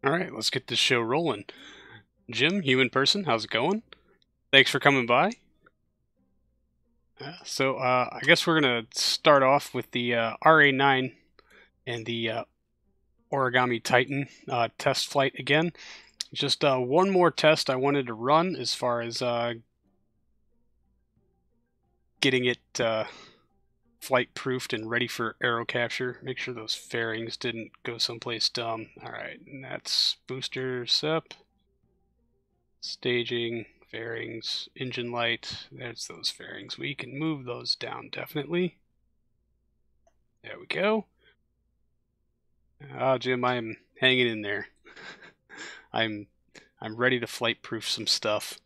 Alright, let's get this show rolling. Jim, human person, how's it going? Thanks for coming by. I guess we're going to start off with the RA9 and the Origami Titan test flight again. Just one more test I wanted to run as far as getting it flight proofed and ready for aero capture. Make sure those fairings didn't go someplace dumb. Alright, and that's booster SEP, staging, fairings, engine light. There's those fairings. We can move those down definitely. There we go. Jim, I am hanging in there. I'm ready to flight proof some stuff.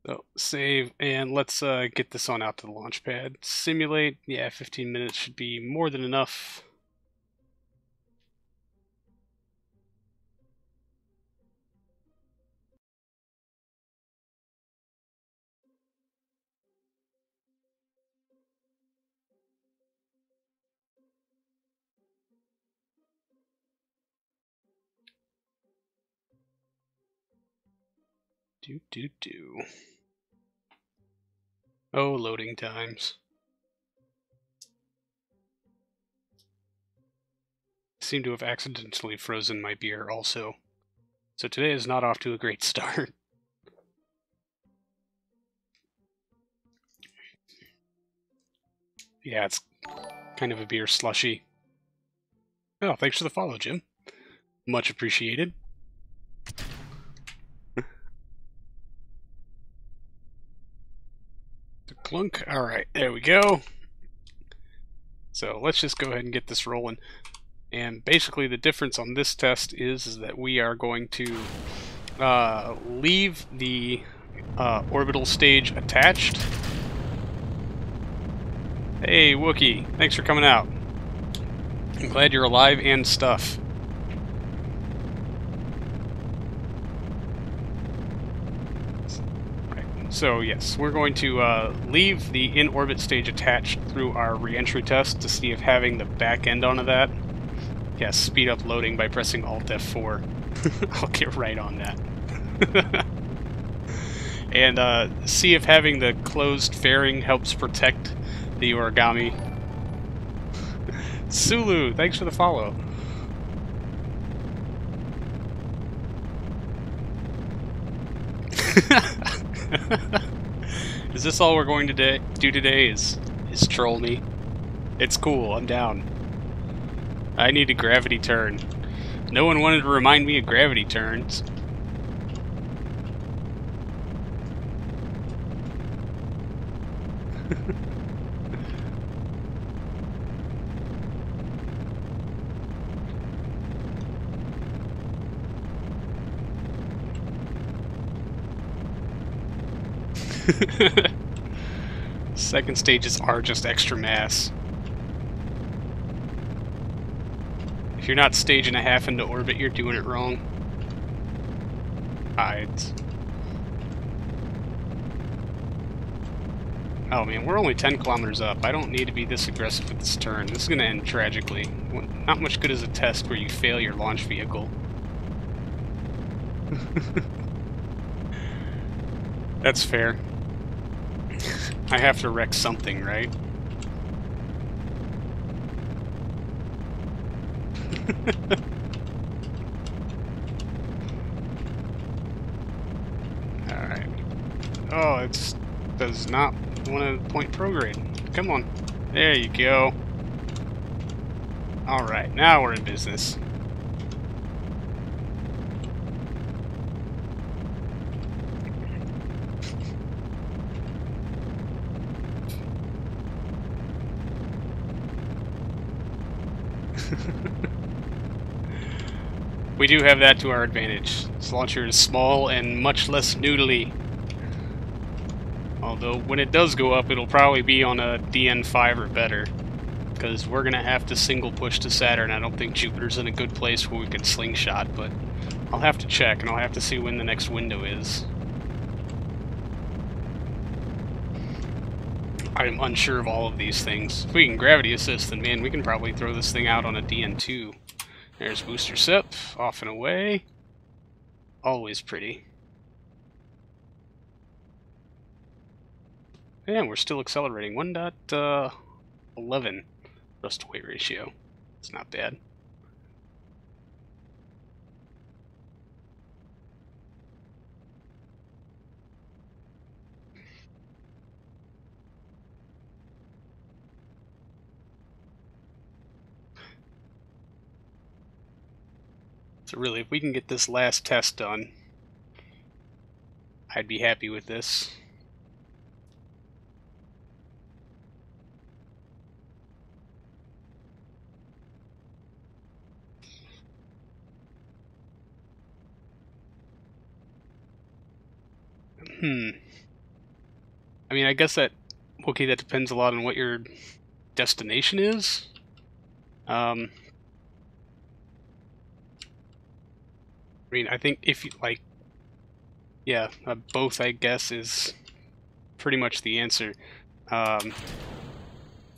So save, and let's get this on out to the launch pad. Simulate, yeah, 15 minutes should be more than enough. Do. Oh, loading times. I seem to have accidentally frozen my beer also. So today is not off to a great start. Yeah, it's kind of a beer slushy. Oh, thanks for the follow, Jim. Much appreciated. Clunk. Alright, there we go. So let's just go ahead and get this rolling. And basically the difference on this test is that we are going to leave the orbital stage attached. Hey, Wookie, thanks for coming out. I'm glad you're alive and stuff. So yes, we're going to leave the in-orbit stage attached through our reentry test to see if having the back end onto that, yes, speed up loading by pressing Alt F4. I'll get right on that. And see if having the closed fairing helps protect the origami. Sulu, thanks for the follow. Is this all we're going to do today is troll me? It's cool, I'm down. I need a gravity turn. No one wanted to remind me of gravity turns. Second stages are just extra mass. If you're not staging a half into orbit, you're doing it wrong. Oh man, we're only 10 kilometers up. I don't need to be this aggressive with this turn. This is going to end tragically. Not much good as a test where you fail your launch vehicle. That's fair. I have to wreck something, right? Alright. Oh, it does not want to point prograde. Come on. There you go. Alright, now we're in business. We do have that to our advantage. This launcher is small and much less noodly. Although, when it does go up, it'll probably be on a DN5 or better. Because we're going to have to single push to Saturn. I don't think Jupiter's in a good place where we can slingshot, but I'll have to check, and I'll have to see when the next window is. I'm unsure of all of these things. If we can gravity assist, then man, we can probably throw this thing out on a DN2. There's booster SIP, off and away. Always pretty. And we're still accelerating. 1.11 thrust to weight ratio. It's not bad. So really, if we can get this last test done, I'd be happy with this. I mean, I guess that depends a lot on what your destination is. I mean, I think if you like, yeah, both, I guess, is pretty much the answer.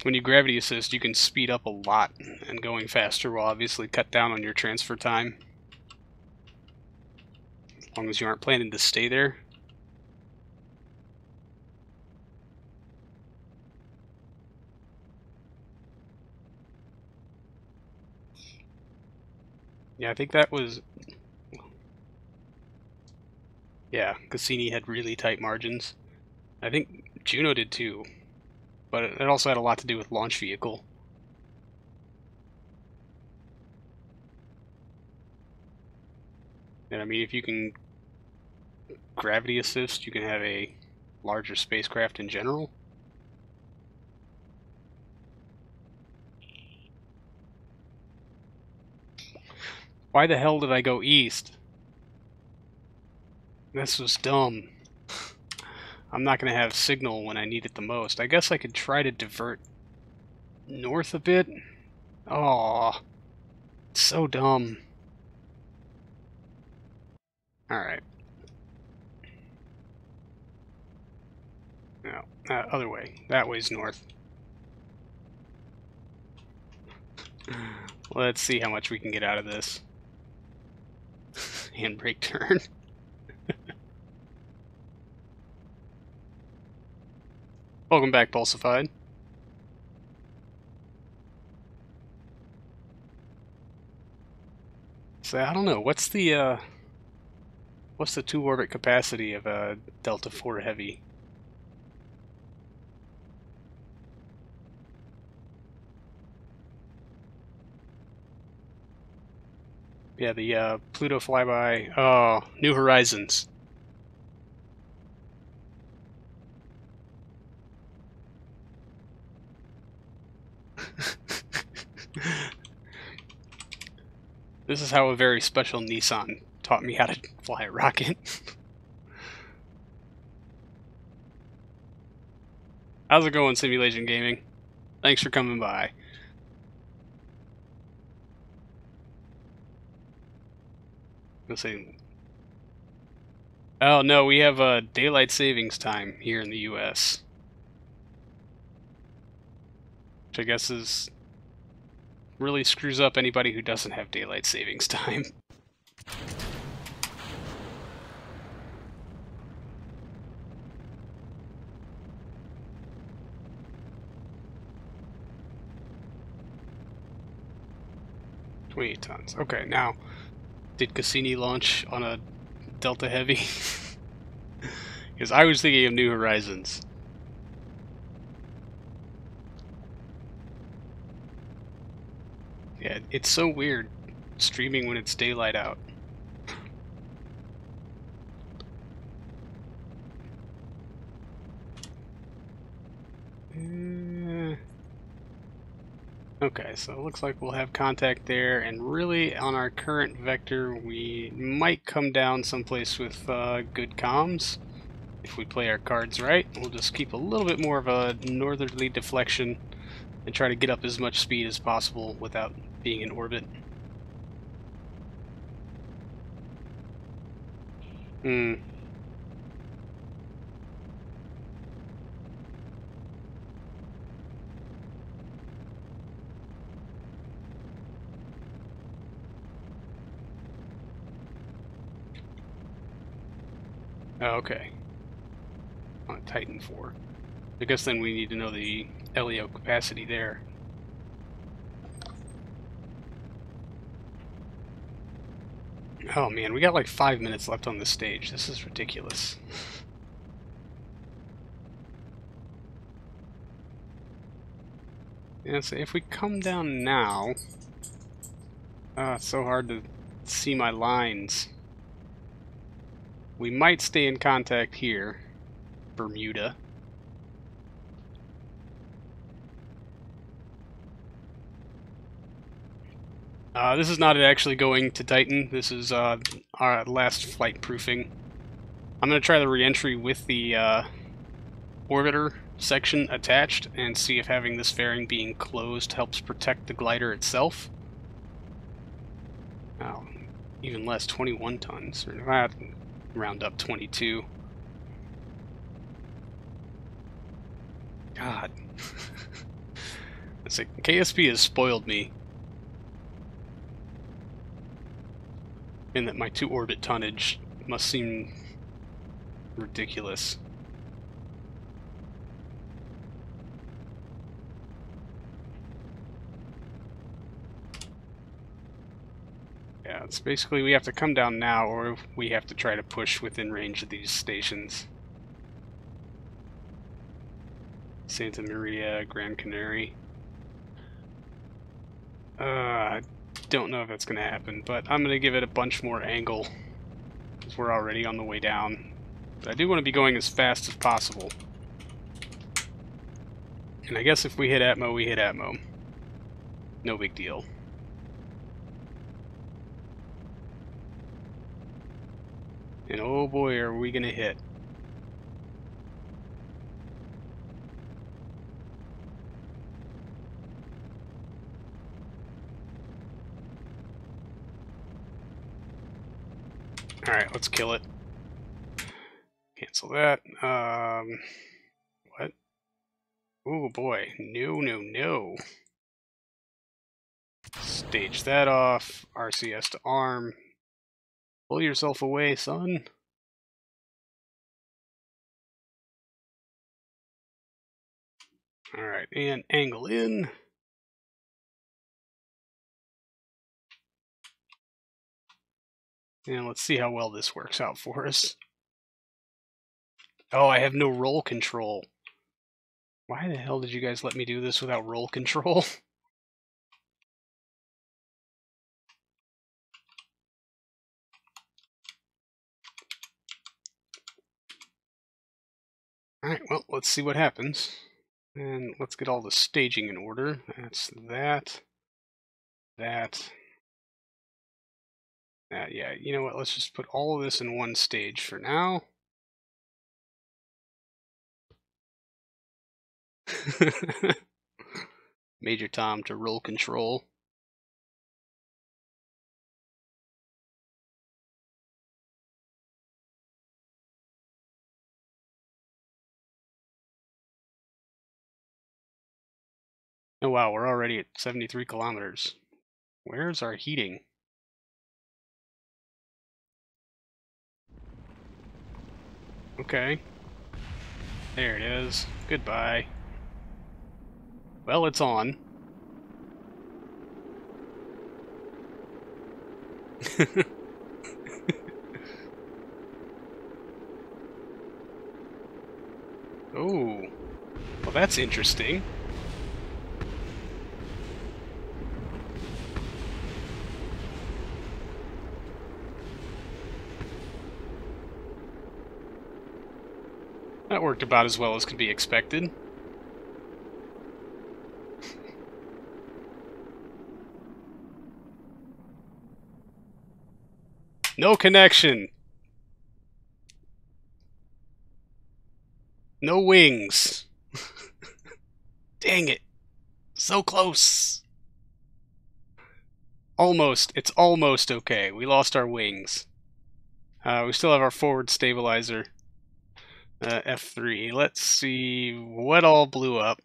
When you gravity assist, you can speed up a lot, and going faster will obviously cut down on your transfer time. As long as you aren't planning to stay there. Yeah, I think that was... Yeah, Cassini had really tight margins. I think Juno did too, but it also had a lot to do with launch vehicle. And I mean, if you can gravity assist, you can have a larger spacecraft in general. Why the hell did I go east? This was dumb. I'm not going to have signal when I need it the most. I guess I could try to divert north a bit. Oh, so dumb. Alright. No, other way. That way's north. Let's see how much we can get out of this. Handbrake turn. Welcome back, Pulsified. So I don't know, what's the 2-orbit capacity of a Delta IV Heavy? Yeah, the Pluto flyby. Oh, New Horizons. This is how a very special Nissan taught me how to fly a rocket. How's it going, Simulation Gaming? Thanks for coming by. Let's see. Oh no, we have daylight savings time here in the U.S., which I guess is really screws up anybody who doesn't have daylight savings time. $28 tons. Okay, now, did Cassini launch on a Delta Heavy? Because I was thinking of New Horizons. Yeah, it's so weird streaming when it's daylight out. Okay, so it looks like we'll have contact there, and really on our current vector we might come down someplace with good comms. If we play our cards right, we'll just keep a little bit more of a northerly deflection and try to get up as much speed as possible without being in orbit. Oh, okay. On Titan 4. I guess then we need to know the LEO capacity there. Oh man, we got like 5 minutes left on this stage. This is ridiculous. Yeah, so if we come down now... it's so hard to see my lines. We might stay in contact here. Bermuda. This is not actually going to Titan. This is our last flight proofing. I'm going to try the reentry with the orbiter section attached and see if having this fairing being closed helps protect the glider itself. Oh, even less, 21 tons. Or round up 22. God. It's like, KSP has spoiled me. In that my 2 orbit tonnage must seem ridiculous. Yeah, it's basically we have to come down now, or we have to try to push within range of these stations. Santa Maria, Gran Canary. I don't know if that's going to happen, but I'm going to give it a bunch more angle, because we're already on the way down. But I do want to be going as fast as possible. And I guess if we hit Atmo, we hit Atmo. No big deal. And oh boy, are we going to hit. Alright, let's kill it. Cancel that. What? Oh boy. No, no, no. Stage that off. RCS to arm. Pull yourself away, son. Alright, and angle in. And let's see how well this works out for us. Oh, I have no roll control. Why the hell did you guys let me do this without roll control? Alright, well, let's see what happens. And let's get all the staging in order. That's that. That. Yeah, you know what, let's just put all of this in one stage for now. Major Tom to roll control. Oh wow, we're already at 73 kilometers. Where's our heating? Okay. There it is. Goodbye. Well, it's on. Oh. Well, that's interesting. That worked about as well as could be expected. No connection. No wings. Dang it. So close. Almost. It's almost okay. We lost our wings. We still have our forward stabilizer. F3. Let's see what all blew up.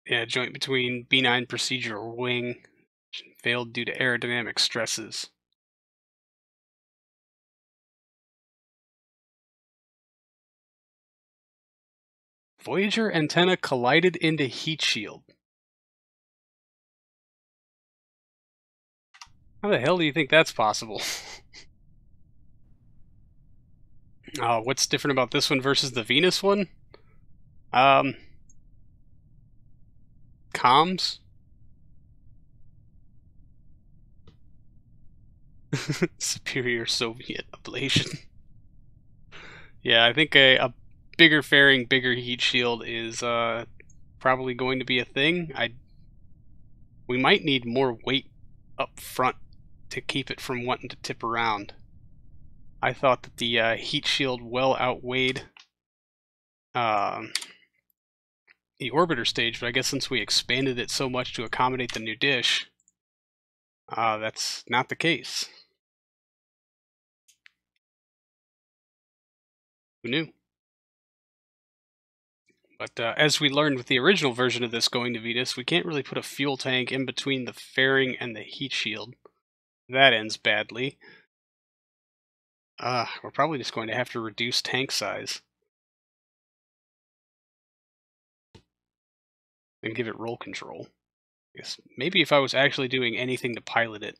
Yeah, joint between B9 procedural wing failed due to aerodynamic stresses. Voyager antenna collided into heat shield. How the hell do you think that's possible? What's different about this one versus the Venus one? Comms? Superior Soviet ablation. Yeah, I think a bigger fairing, bigger heat shield is probably going to be a thing. We might need more weight up front to keep it from wanting to tip around. I thought that the heat shield well outweighed the orbiter stage, but I guess since we expanded it so much to accommodate the new dish, that's not the case. Who knew? But as we learned with the original version of this going to Venus, we can't really put a fuel tank in between the fairing and the heat shield. That ends badly. We're probably just going to have to reduce tank size. And give it roll control. I guess maybe if I was actually doing anything to pilot it.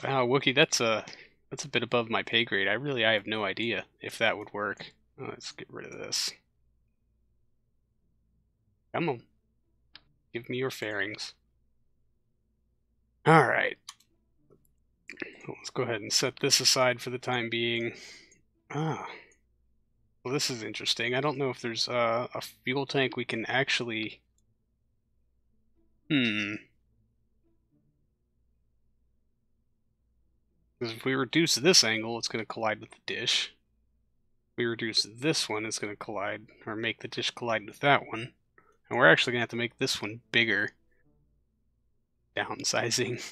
Wow, Wookie, that's a bit above my pay grade. I have no idea if that would work. Let's get rid of this. Come on. Give me your fairings. Alright. Let's go ahead and set this aside for the time being. Well, this is interesting. I don't know if there's a fuel tank we can actually... Because if we reduce this angle, it's going to collide with the dish. If we reduce this one, it's going to collide, or make the dish collide with that one. And we're actually going to have to make this one bigger. Downsizing.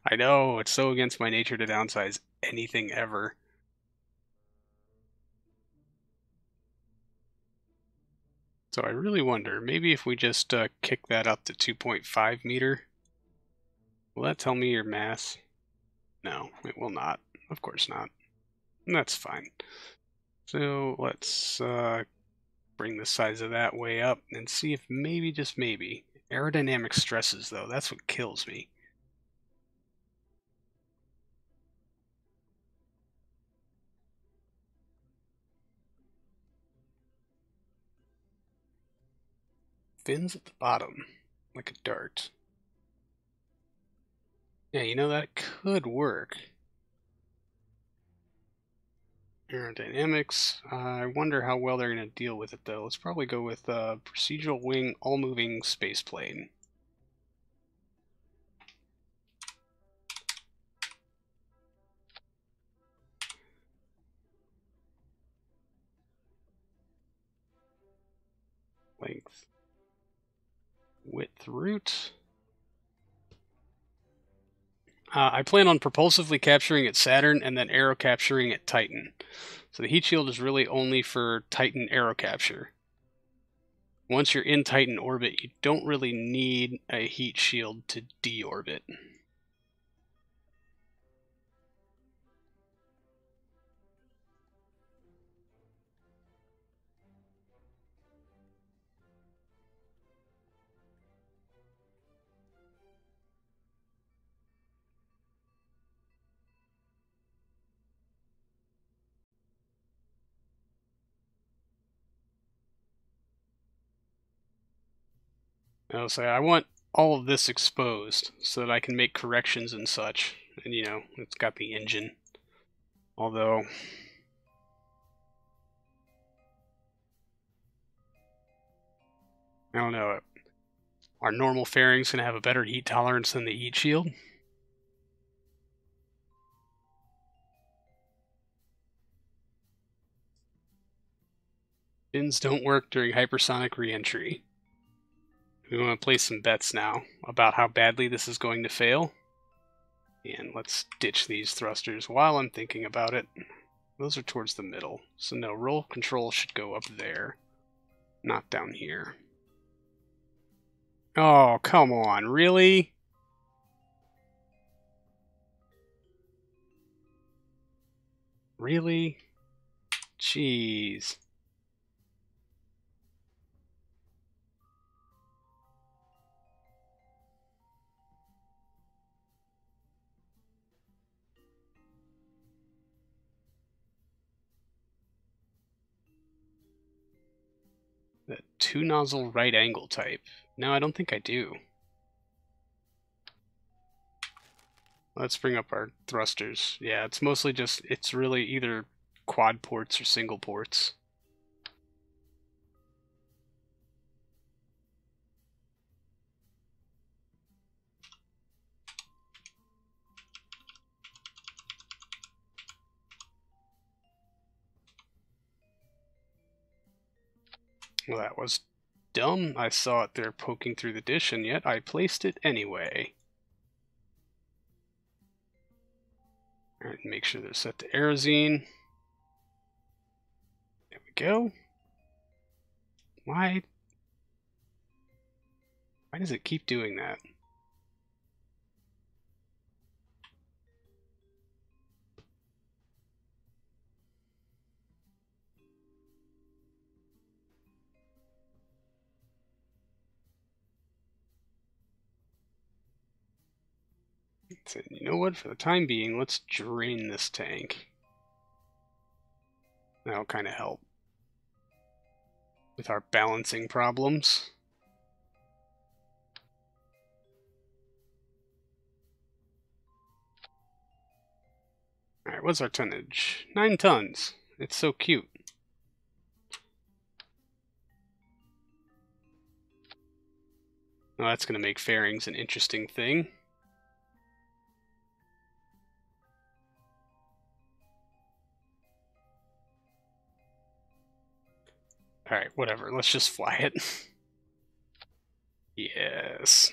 I know, it's so against my nature to downsize anything ever. So I really wonder, maybe if we just kick that up to 2.5 meter, will that tell me your mass? No, it will not. Of course not. And that's fine. So let's bring the size of that way up and see if maybe, just maybe, aerodynamic stresses though, that's what kills me. Fins at the bottom, like a dart. Yeah, you know, that could work. Aerodynamics. I wonder how well they're going to deal with it, though. Let's probably go with procedural wing, all-moving spaceplane. Length. Width root. I plan on propulsively capturing at Saturn and then aero capturing at Titan. So the heat shield is really only for Titan aero capture. Once you're in Titan orbit, you don't really need a heat shield to deorbit. I'll say I want all of this exposed so that I can make corrections and such. And you know, it's got the engine. Although I don't know, are normal fairings going to have a better heat tolerance than the heat shield? Fins don't work during hypersonic reentry. We want to place some bets now about how badly this is going to fail. And let's ditch these thrusters while I'm thinking about it. Those are towards the middle. So no, roll control should go up there, not down here. Oh, come on, really? Really? Jeez. The 2-nozzle right angle type. No, I don't think I do. Let's bring up our thrusters. Yeah, it's mostly just, it's really either quad ports or single ports. Well, that was dumb. I saw it there poking through the dish, and yet I placed it anyway. Alright, make sure they're set to Aerozine. There we go. Why does it keep doing that? So, you know what? For the time being, let's drain this tank. That'll kind of help with our balancing problems. Alright, what's our tonnage? 9 tons. It's so cute. Well, that's going to make fairings an interesting thing. Alright, whatever. Let's just fly it. Yes.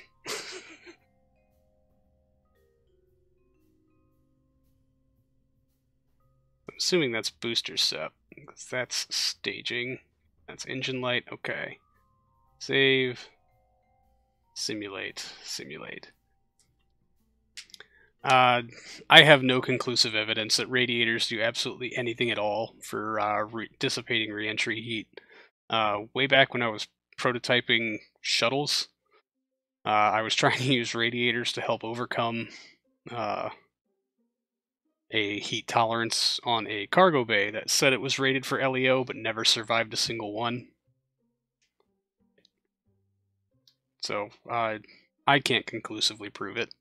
I'm assuming that's booster sep, because that's staging. That's engine light. Okay. Save. Simulate. Simulate. I have no conclusive evidence that radiators do absolutely anything at all for dissipating reentry heat. Way back when I was prototyping shuttles, I was trying to use radiators to help overcome a heat tolerance on a cargo bay that said it was rated for LEO but never survived a single one. So, I can't conclusively prove it.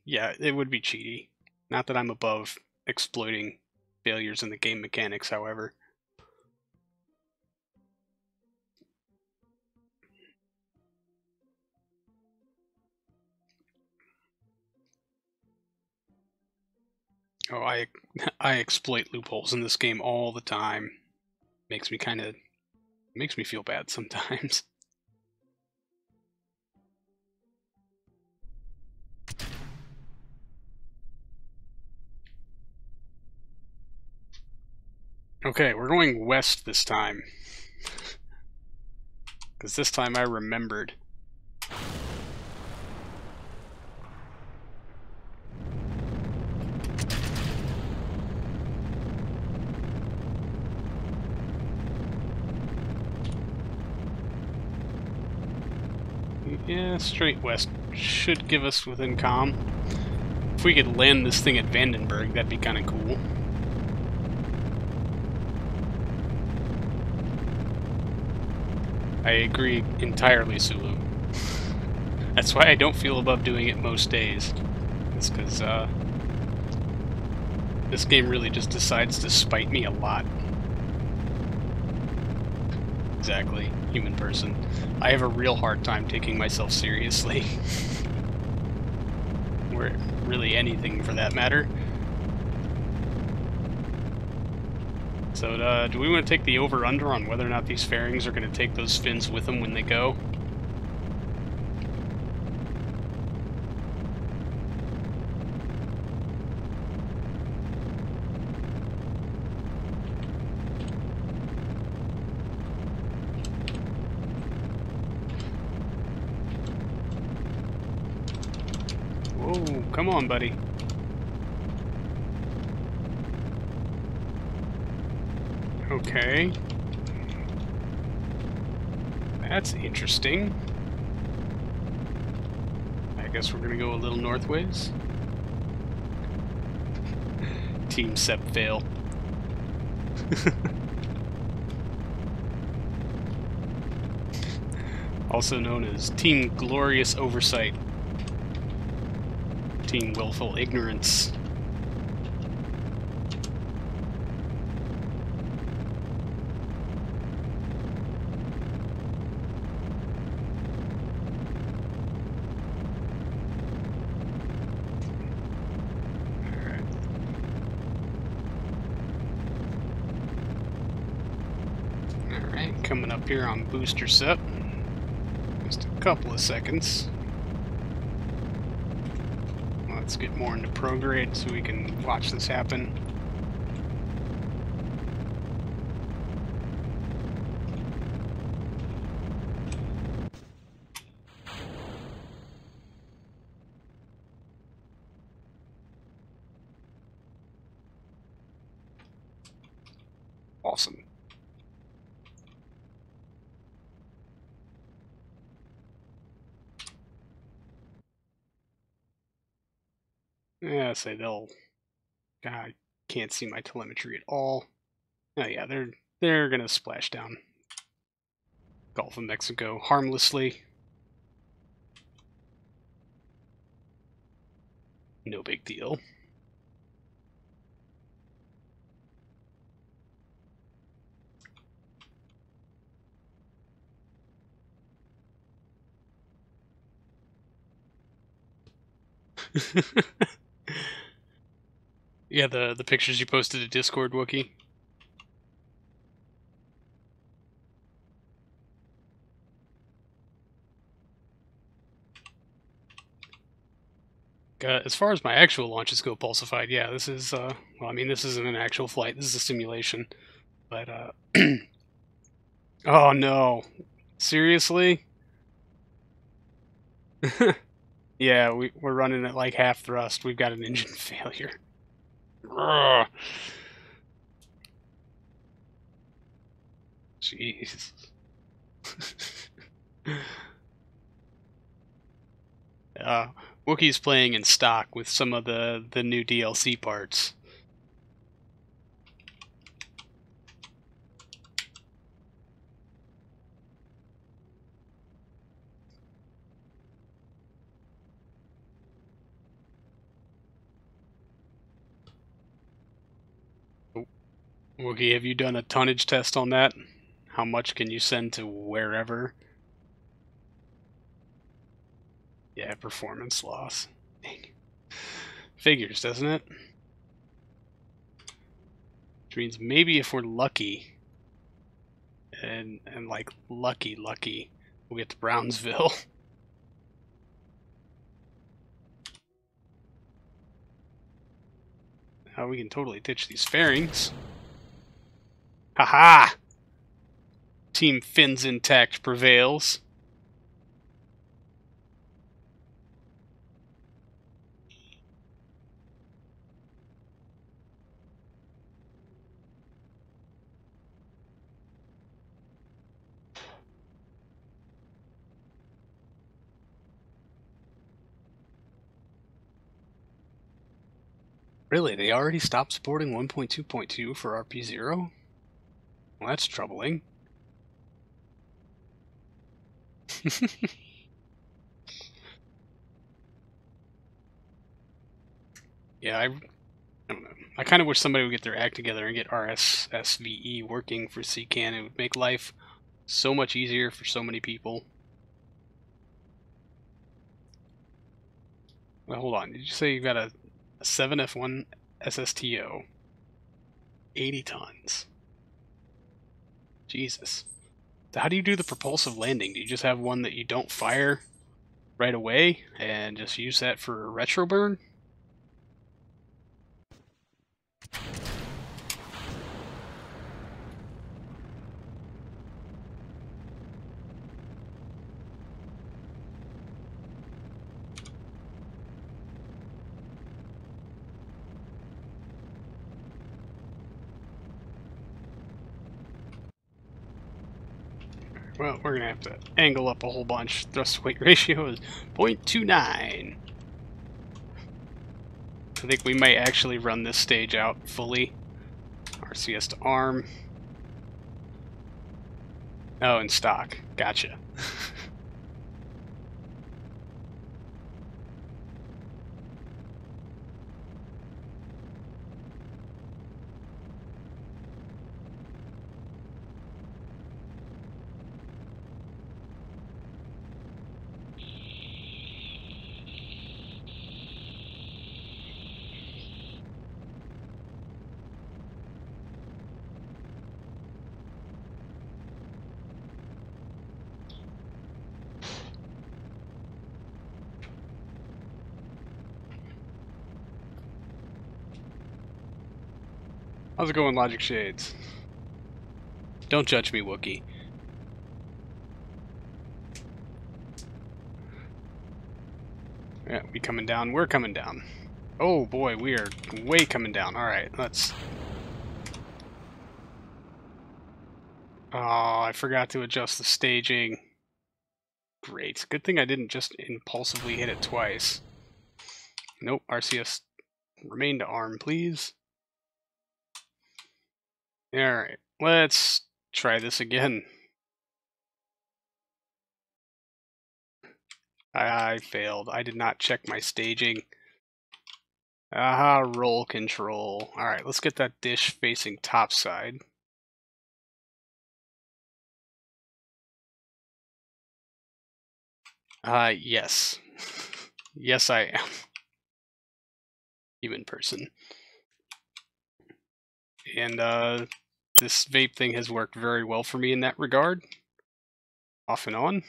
Yeah, it would be cheaty. Not that I'm above exploiting failures in the game mechanics, however. Oh, I exploit loopholes in this game all the time. Makes me feel bad sometimes. Okay, we're going west this time. Because this time I remembered. Yeah, straight west should give us within comm. If we could land this thing at Vandenberg, that'd be kind of cool. I agree entirely, Sulu. That's why I don't feel above doing it most days. It's because, this game really just decides to spite me a lot. Exactly, human person. I have a real hard time taking myself seriously. Or really anything for that matter. So, do we want to take the over-under on whether or not these fairings are going to take those fins with them when they go? Come on, buddy. Okay. That's interesting. I guess we're gonna go a little northways. Team Sep fail. Also known as Team Glorious Oversight. Team Willful Ignorance. Alright, coming up here on booster set. Just a couple of seconds. Let's get more into prograde so we can watch this happen. Awesome. Yeah, say they'll. God, I can't see my telemetry at all. Oh yeah, they're gonna splash down Gulf of Mexico harmlessly. No big deal. Yeah, the pictures you posted to Discord, Wookie. As far as my actual launches go, Pulsified, yeah, this is, well, I mean, this isn't an actual flight, this is a simulation, but, oh no, seriously? Yeah, we're running at like half thrust, we've got an engine failure. Ugh. Jeez. Wookiee's playing in stock with some of the new DLC parts. Wookie, have you done a tonnage test on that? How much can you send to wherever? Yeah, performance loss. Dang. Figures, doesn't it? Which means maybe if we're lucky, and like lucky, we'll get to Brownsville. Now we can totally ditch these fairings. Haha! Team Fins Intact prevails. Really, they already stopped supporting 1.2.2 for RP-0? Well, that's troubling. Yeah, I don't know. I kind of wish somebody would get their act together and get RCS VE working for CCAN. It would make life so much easier for so many people. Well, hold on. Did you say you got a 7F1 SSTO? 80 tons. Jesus. How do you do the propulsive landing? Do you just have one that you don't fire right away and just use that for retro burn? Well, we're gonna have to angle up a whole bunch. Thrust weight ratio is 0.29. I think we might actually run this stage out fully. RCS to arm. Oh, in stock. Gotcha. How's it going, Logic Shades? Don't judge me, Wookie. Yeah, we coming down? We're coming down. Oh boy, we are way coming down. Alright, let's... Oh, I forgot to adjust the staging. Great. Good thing I didn't just impulsively hit it twice. Nope, RCS remain to arm, please. Alright, let's try this again. I failed. I did not check my staging. Aha, roll control. Alright, let's get that dish facing topside. Yes. Yes, I am. Human person. And, this vape thing has worked very well for me in that regard. Off and on.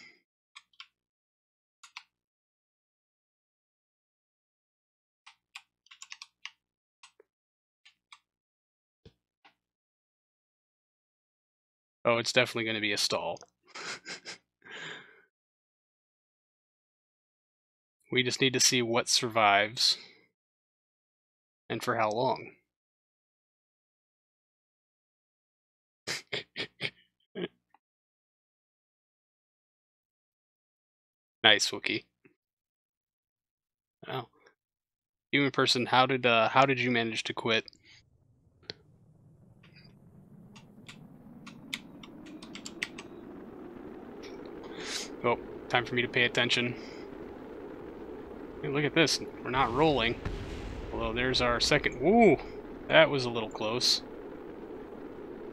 Oh, it's definitely going to be a stall. We just need to see what survives. And for how long. Nice, Wookie. Oh. Human person, how did you manage to quit? Oh, time for me to pay attention. Hey, look at this. We're not rolling. Although there's our second. Woo! That was a little close.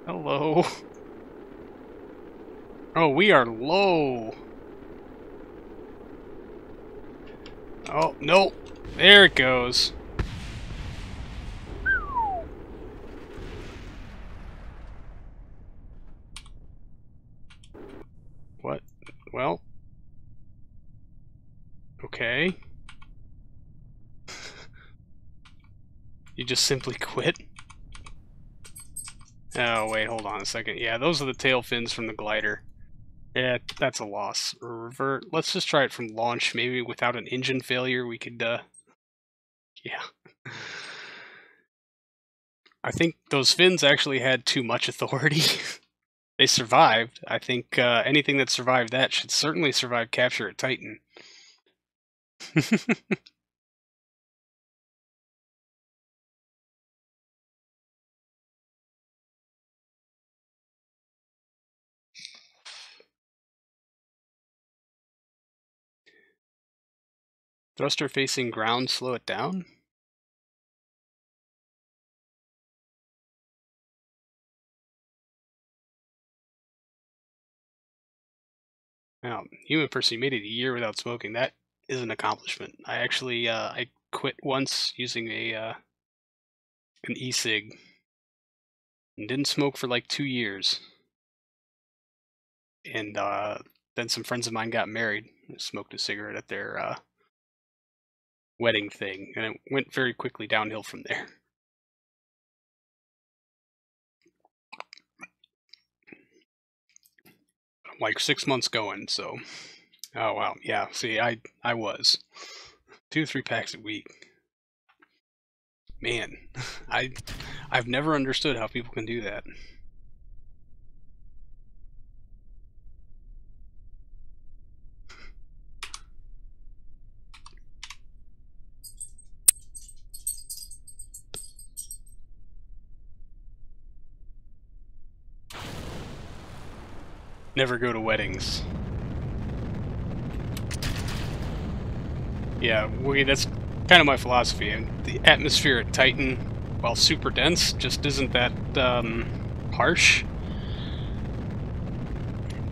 Hello. Oh, we are low. Oh, no. There it goes. What? Well. Okay. You just simply quit? Oh, wait, hold on a second. Yeah, those are the tail fins from the glider. Yeah, that's a loss. Revert. Let's just try it from launch. Maybe without an engine failure, we could, yeah. I think those fins actually had too much authority. They survived. I think anything that survived that should certainly survive capture at Titan. Thruster facing ground, slow it down? Now, human person, you made it a year without smoking. That is an accomplishment. I actually, I quit once using an e-cig. And didn't smoke for like 2 years. And then some friends of mine got married and smoked a cigarette at their wedding thing. And it went very quickly downhill from there. I'm like 6 months going, so... Oh, wow. Yeah, see, I was. 2-3 packs a week. Man, I've never understood how people can do that. never go to weddings. Yeah, that's kind of my philosophy. And the atmosphere at Titan, while super dense, just isn't that harsh.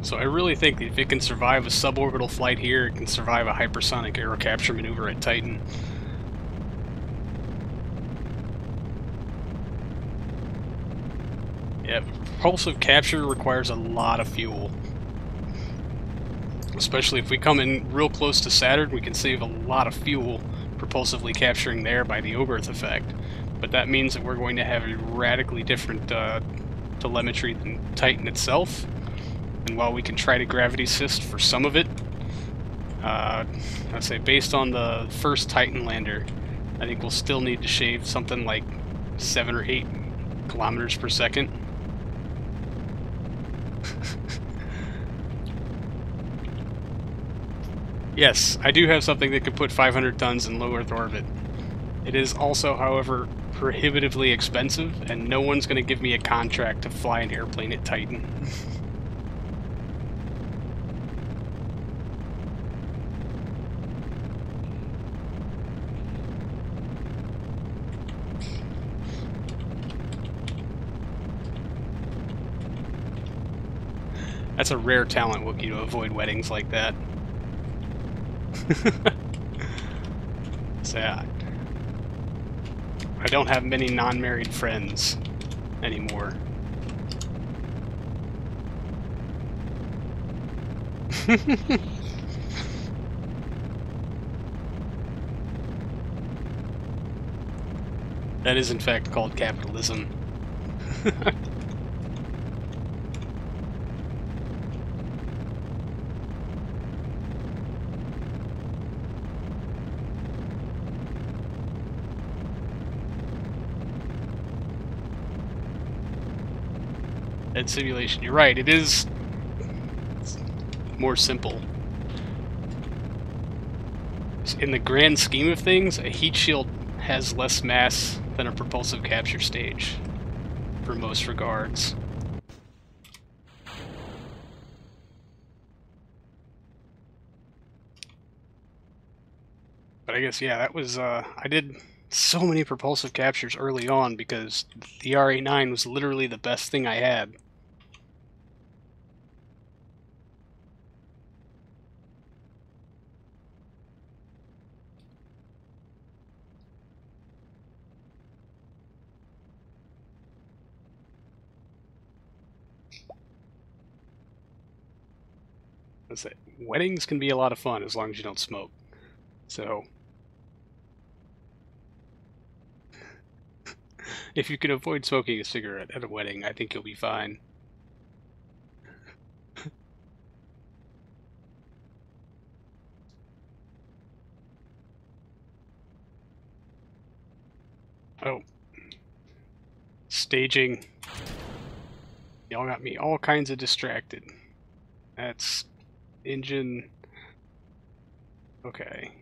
So I really think if it can survive a suborbital flight here, it can survive a hypersonic aero capture maneuver at Titan. Yeah, propulsive capture requires a lot of fuel. Especially if we come in real close to Saturn, we can save a lot of fuel propulsively capturing there by the Oberth effect. But that means that we're going to have a radically different telemetry than Titan itself. And while we can try to gravity assist for some of it, I'd say based on the first Titan lander, I think we'll still need to shave something like 7 or 8 kilometers per second. Yes, I do have something that can put 500 tons in low Earth orbit. It is also, however, prohibitively expensive, and no one's going to give me a contract to fly an airplane at Titan. That's a rare talent, Wookiee, to avoid weddings like that. So, yeah, I don't have many non-married friends anymore. That is in fact called capitalism. That simulation, you're right, it is more simple. In the grand scheme of things, a heat shield has less mass than a propulsive capture stage, for most regards. But I guess, yeah, that was, I did so many propulsive captures early on because the R89 was literally the best thing I had. That's it. Weddings can be a lot of fun as long as you don't smoke. So, if you can avoid smoking a cigarette at a wedding, I think you'll be fine. Oh, staging. Y'all got me all kinds of distracted. That's engine. Okay.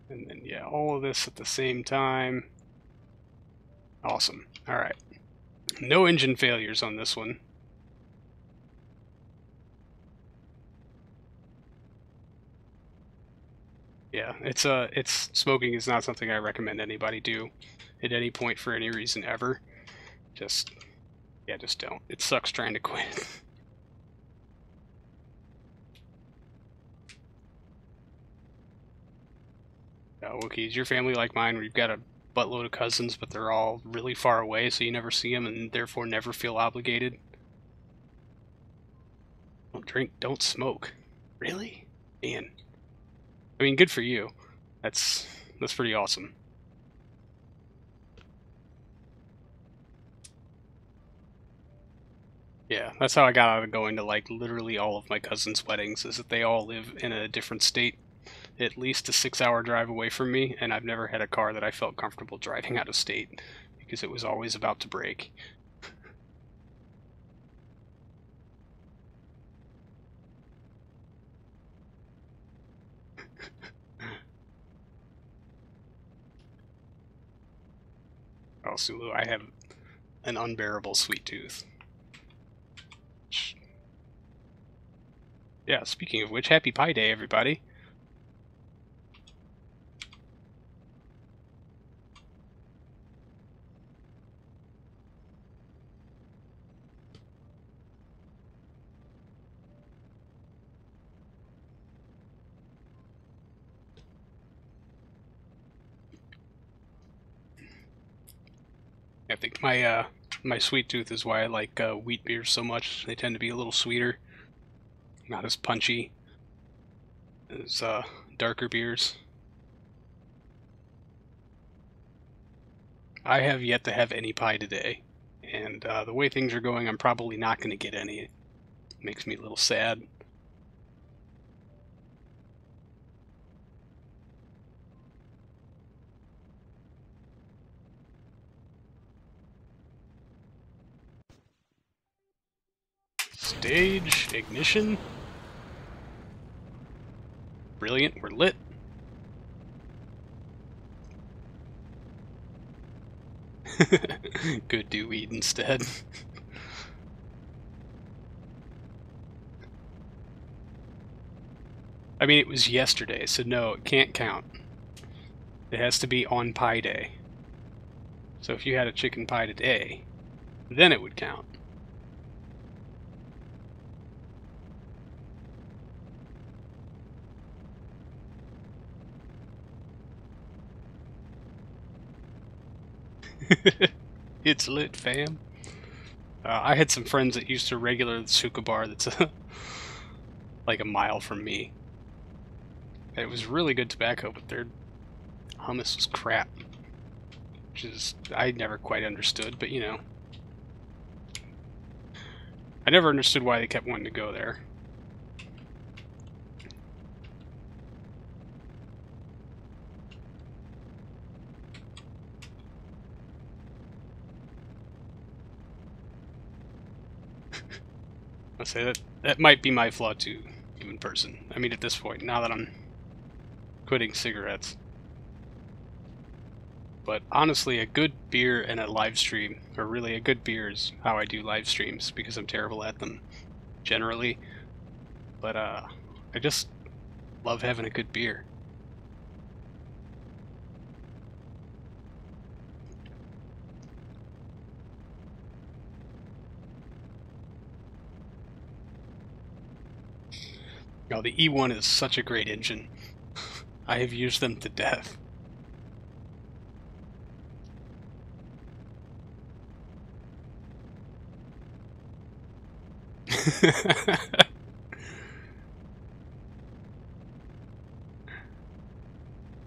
And then, yeah, all of this at the same time. Awesome. All right. No engine failures on this one. Yeah, it's smoking is not something I recommend anybody do at any point for any reason ever. Just just don't. It sucks trying to quit. Wookie, is your family like mine where you've got a buttload of cousins, but they're all really far away, so you never see them and therefore never feel obligated? Don't drink, don't smoke. Really? Man. I mean, good for you. That's pretty awesome. Yeah, that's how I got out of going to like literally all of my cousins' weddings, is that they all live in a different state, at least a 6-hour drive away from me, and I've never had a car that I felt comfortable driving out of state because it was always about to break. Oh, Sulu, I have an unbearable sweet tooth. Yeah, speaking of which, happy Pi Day, everybody. I think my sweet tooth is why I like wheat beers so much. They tend to be a little sweeter, not as punchy as darker beers. I have yet to have any pie today, and the way things are going, I'm probably not going to get any. It makes me a little sad. Stage ignition. Brilliant, we're lit. Good, do weed instead. I mean, it was yesterday, so no, it can't count. It has to be on Pi Day. So if you had a chicken pie today, then it would count. It's lit, fam. I had some friends that used to regular the Suka bar that's like a mile from me. It was really good tobacco, but their hummus was crap. Which is, I never quite understood, but you know. I never understood why they kept wanting to go there. I'll say that might be my flaw too, human person. I mean, at this point, now that I'm quitting cigarettes. But honestly, a good beer and a live stream, or really a good beer is how I do live streams, because I'm terrible at them, generally. But I just love having a good beer. Now, the E1 is such a great engine. I have used them to death.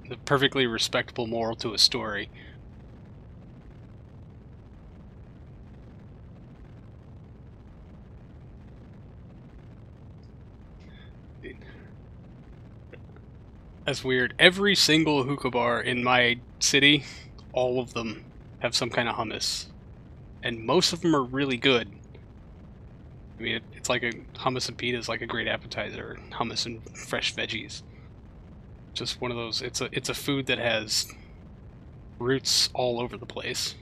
The perfectly respectable moral to a story. That's weird. Every single hookah bar in my city, all of them have some kind of hummus. And most of them are really good. I mean, it's like a hummus and pita is like a great appetizer. Hummus and fresh veggies. Just one of those. It's a food that has roots all over the place.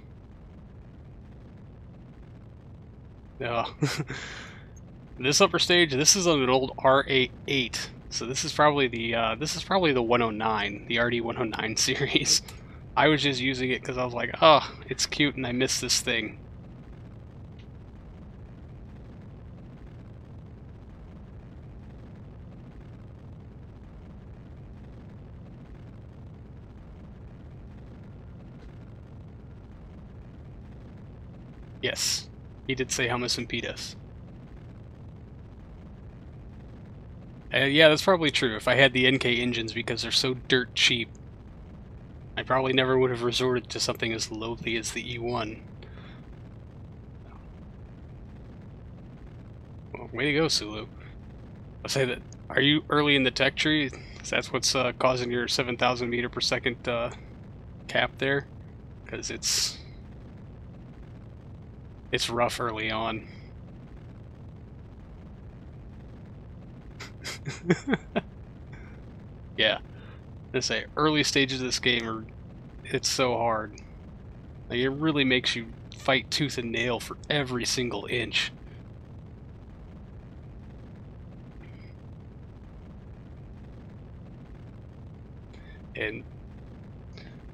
Yeah. This upper stage, this is on an old R8, so this is probably the 109, the RD109 series. I was just using it because I was like, oh, it's cute and I miss this thing. Yes, he did say hummus and pitas. Yeah, that's probably true. If I had the NK engines because they're so dirt cheap, I probably never would have resorted to something as lowly as the E1. Well, way to go, Sulu. I'll say that. Are you early in the tech tree? That's what's causing your 7,000 meter per second cap there? Because it's rough early on. Yeah. I say early stages of this game it's so hard. Like, it really makes you fight tooth and nail for every single inch. And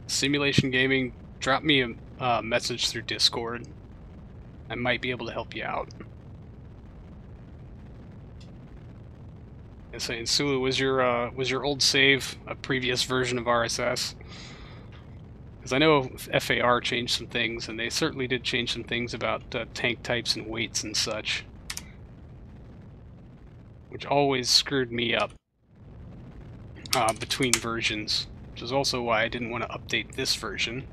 simulation gaming, drop me a message through Discord. I might be able to help you out. And saying, Sulu, was your old save a previous version of RSS? Because I know FAR changed some things, and they certainly did change some things about tank types and weights and such, which always screwed me up between versions, which is also why I didn't want to update this version.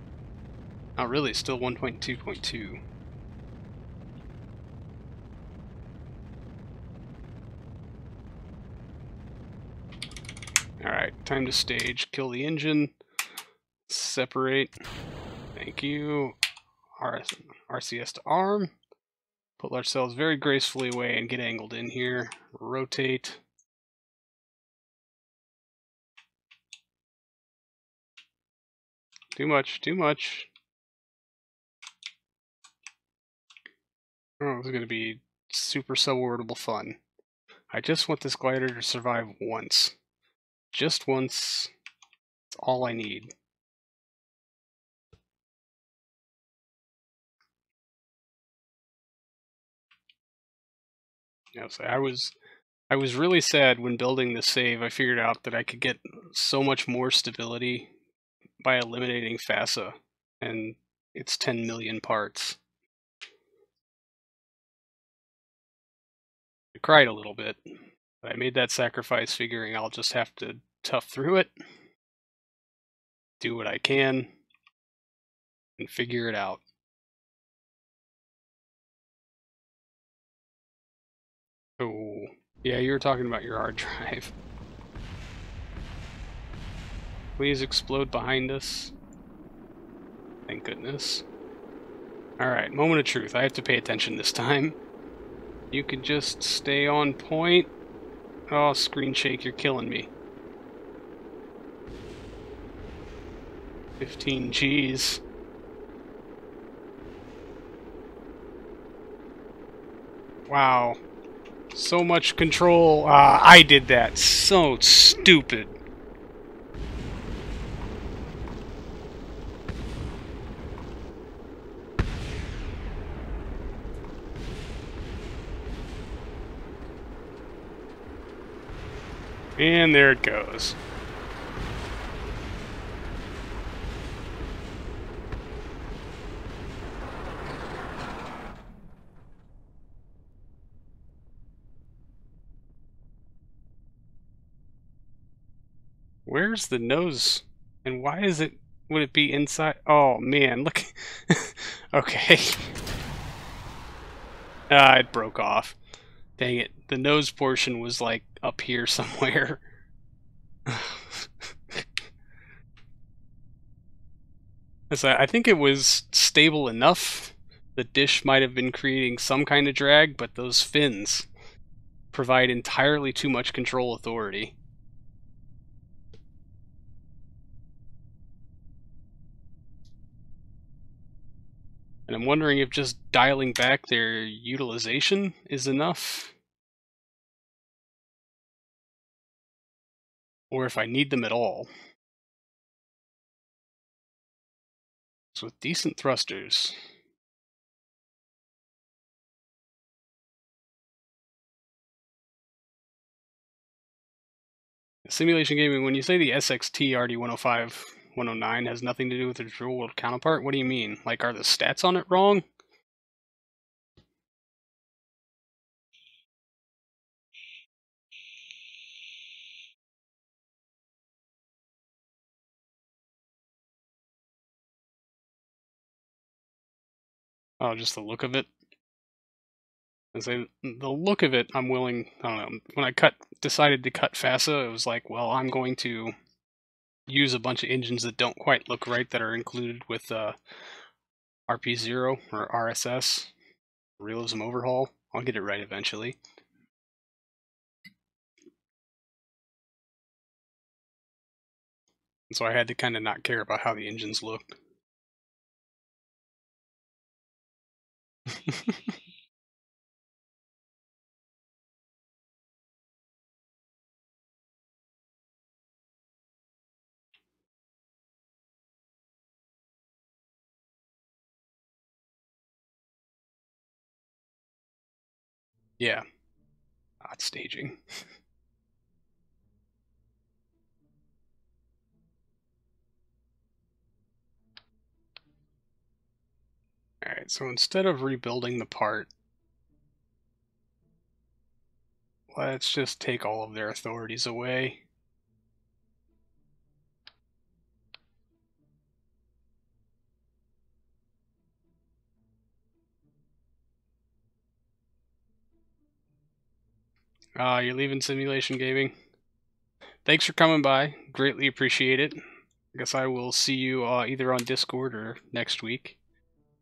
Oh, really? Still 1.2.2. Alright, time to stage. Kill the engine. Separate. Thank you. RCS to arm. Pull ourselves very gracefully away and get angled in here. Rotate. Too much, too much. Oh, this is going to be super suborbital fun. I just want this glider to survive once. Just once. That's all I need. You know, so I was really sad when building the save. I figured out that I could get so much more stability by eliminating FASA and its 10 million parts. I cried a little bit, but I made that sacrifice figuring I'll just have to tough through it, do what I can, and figure it out. Oh, yeah, you were talking about your hard drive. Please explode behind us. Thank goodness. Alright, moment of truth. I have to pay attention this time. You could just stay on point. Oh, screen shake, you're killing me. 15 Gs. Wow. So much control. I did that. So stupid. And there it goes. Where's the nose? And why is it... Would it be inside? Oh, man, look. Okay. It broke off. Dang it. The nose portion was, like, up here somewhere. I think it was stable enough. The dish might have been creating some kind of drag, but those fins provide entirely too much control authority. And I'm wondering if just dialing back their utilization is enough, or if I need them at all. So with decent thrusters. Simulation gaming, when you say the SXT RD105 109 has nothing to do with its real world counterpart, what do you mean? Like, are the stats on it wrong? Oh, just the look of it? I say the look of it, I'm willing. I don't know. When I decided to cut FASA, it was like, well, I'm going to use a bunch of engines that don't quite look right that are included with RP-0 or RSS, Realism Overhaul. I'll get it right eventually. And so I had to kind of not care about how the engines looked. Yeah. Hot staging. Alright, so instead of rebuilding the part, let's just take all of their authorities away. You're leaving simulation gaming. Thanks for coming by. Greatly appreciate it. I guess I will see you either on Discord or next week,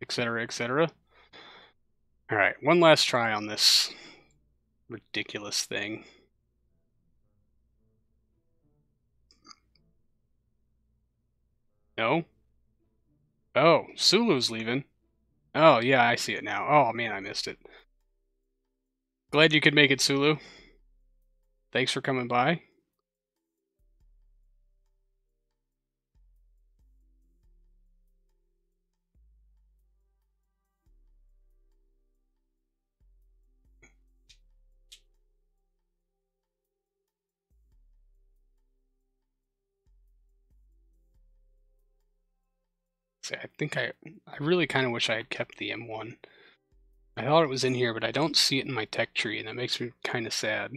etc., etc. Alright, one last try on this ridiculous thing. No? Oh, Sulu's leaving. Oh, yeah, I see it now. Oh, man, I missed it. Glad you could make it, Sulu. Thanks for coming by. See, I think I really kind of wish I had kept the M1. I thought it was in here, but I don't see it in my tech tree, and that makes me kind of sad.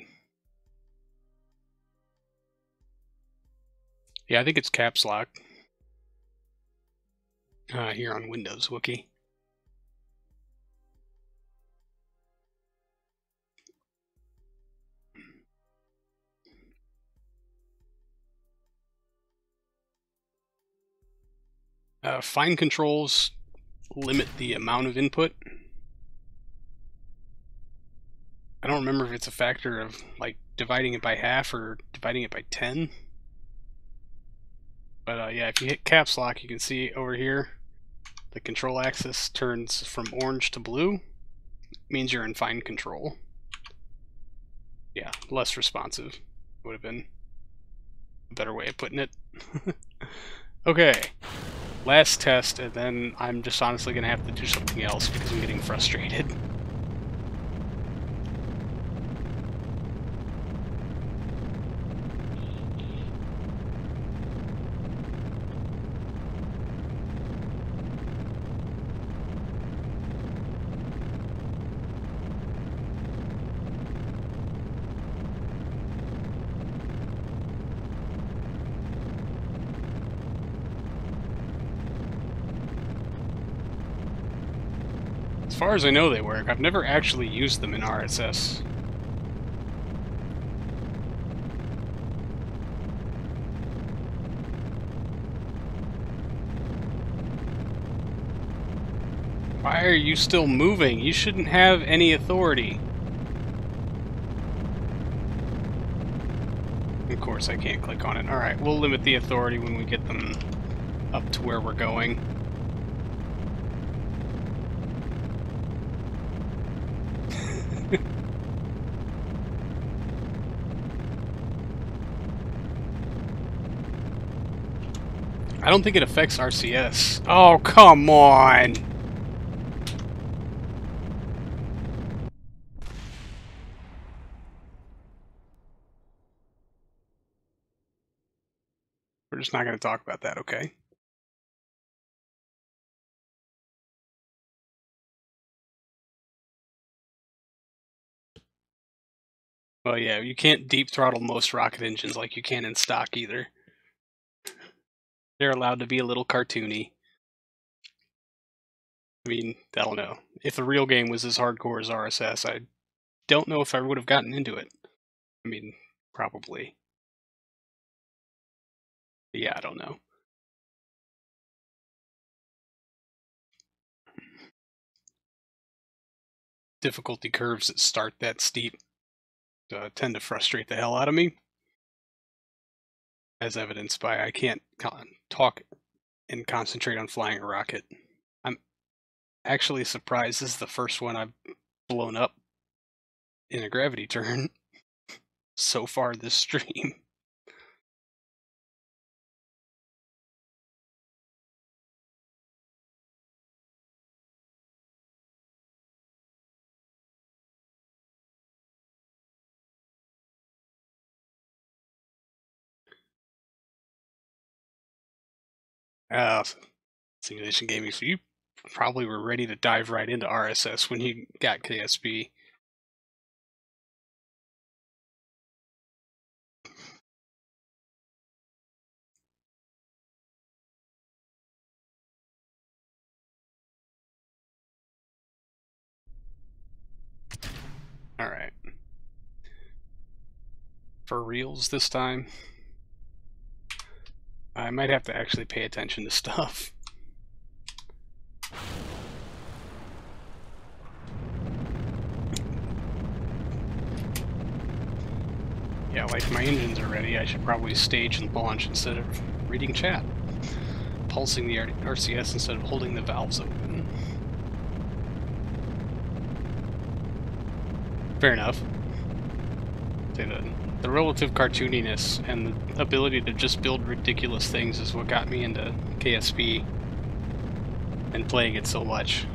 Yeah, I think it's caps lock. Here on Windows Wiki. Fine controls limit the amount of input. I don't remember if it's a factor of like dividing it by half or dividing it by 10. But yeah, if you hit caps lock, you can see over here the control axis turns from orange to blue. It means you're in fine control. Yeah, less responsive would have been a better way of putting it. Okay, last test, and then I'm just honestly going to have to do something else because I'm getting frustrated. As far as I know, they work. I've never actually used them in RSS. Why are you still moving? You shouldn't have any authority. Of course, I can't click on it. Alright, we'll limit the authority when we get them up to where we're going. I don't think it affects RCS. Oh, come on! We're just not going to talk about that, okay? Well, yeah, you can't deep throttle most rocket engines like you can in stock either. They're allowed to be a little cartoony. I mean, I don't know. If the real game was as hardcore as RSS, I don't know if I would have gotten into it. I mean, probably. But yeah, I don't know. Difficulty curves that start that steep tend to frustrate the hell out of me, as evidenced by I can't talk and concentrate on flying a rocket. actually surprised this is the first one I've blown up in a gravity turn so far this stream. Simulation Gaming, so you probably were ready to dive right into RSS when you got KSP. Alright. For reals this time, I might have to actually pay attention to stuff. Yeah, like my engines are ready, I should probably stage and launch instead of reading chat. Pulsing the RCS instead of holding the valves open. Fair enough. The relative cartooniness and the ability to just build ridiculous things is what got me into KSP and playing it so much.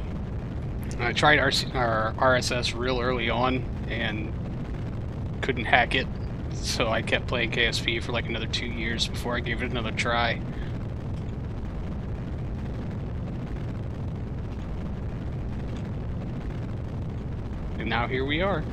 I tried RSS real early on and couldn't hack it, so I kept playing KSP for like another 2 years before I gave it another try. And now here we are.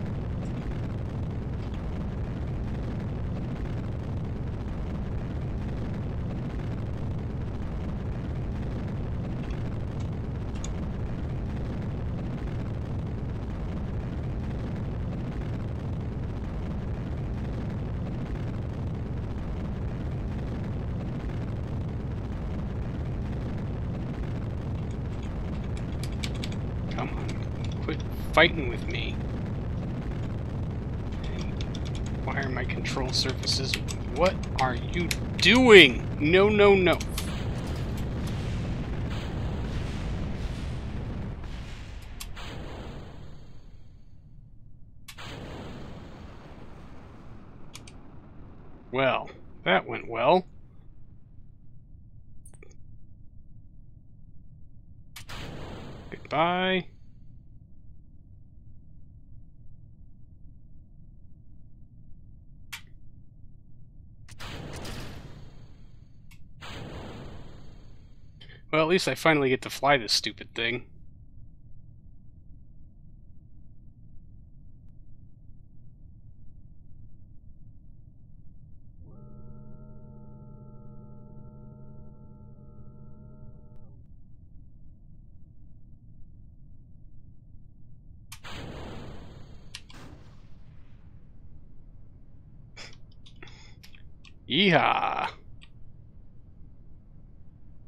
Come on, quit fighting with me. And why are my control surfaces? What are you doing? No, no, no. Well, that went well. Goodbye. Well, at least I finally get to fly this stupid thing. Yeehaw!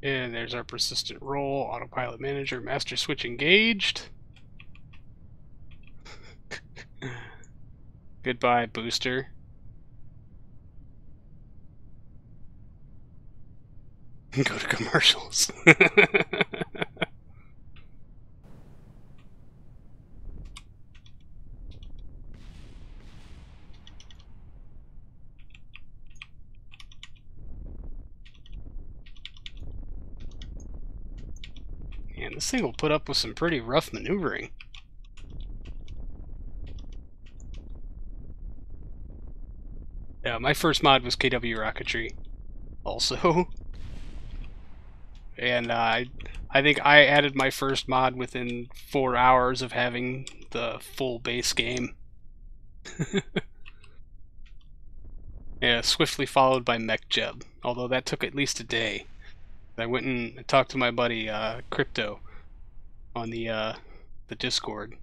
And there's our persistent roll, autopilot manager, master switch engaged. Goodbye, booster. Go to commercials. And this thing will put up with some pretty rough maneuvering. Yeah, my first mod was KW Rocketry, also. And I think I added my first mod within 4 hours of having the full base game. Yeah, swiftly followed by Mech Jeb, although that took at least a day. I went and talked to my buddy Crypto on the Discord.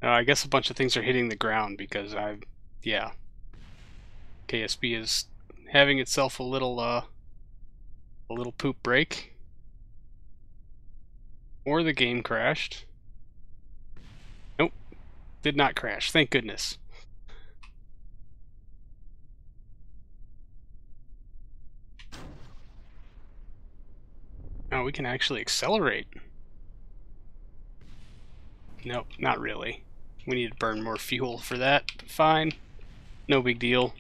I guess a bunch of things are hitting the ground because yeah, KSP is having itself a little poop break, or the game crashed. Nope, did not crash. Thank goodness. Oh, we can actually accelerate. Nope, not really. We need to burn more fuel for that. Fine. No big deal.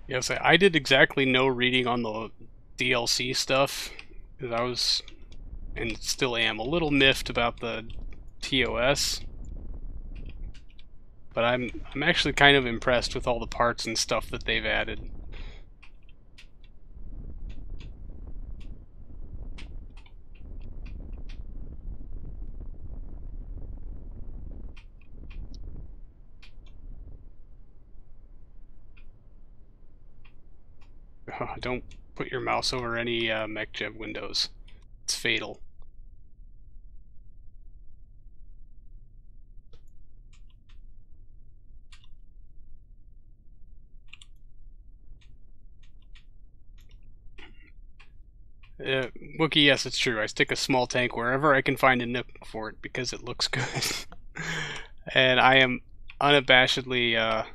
Yes, I did exactly no reading on the DLC stuff, because I was, and still am, a little miffed about the TOS. But I'm actually kind of impressed with all the parts and stuff that they've added. Don't put your mouse over any Mech Jeb windows. It's fatal. Wookie, yes, it's true. I stick a small tank wherever I can find a nook for it because it looks good. And I am unabashedly,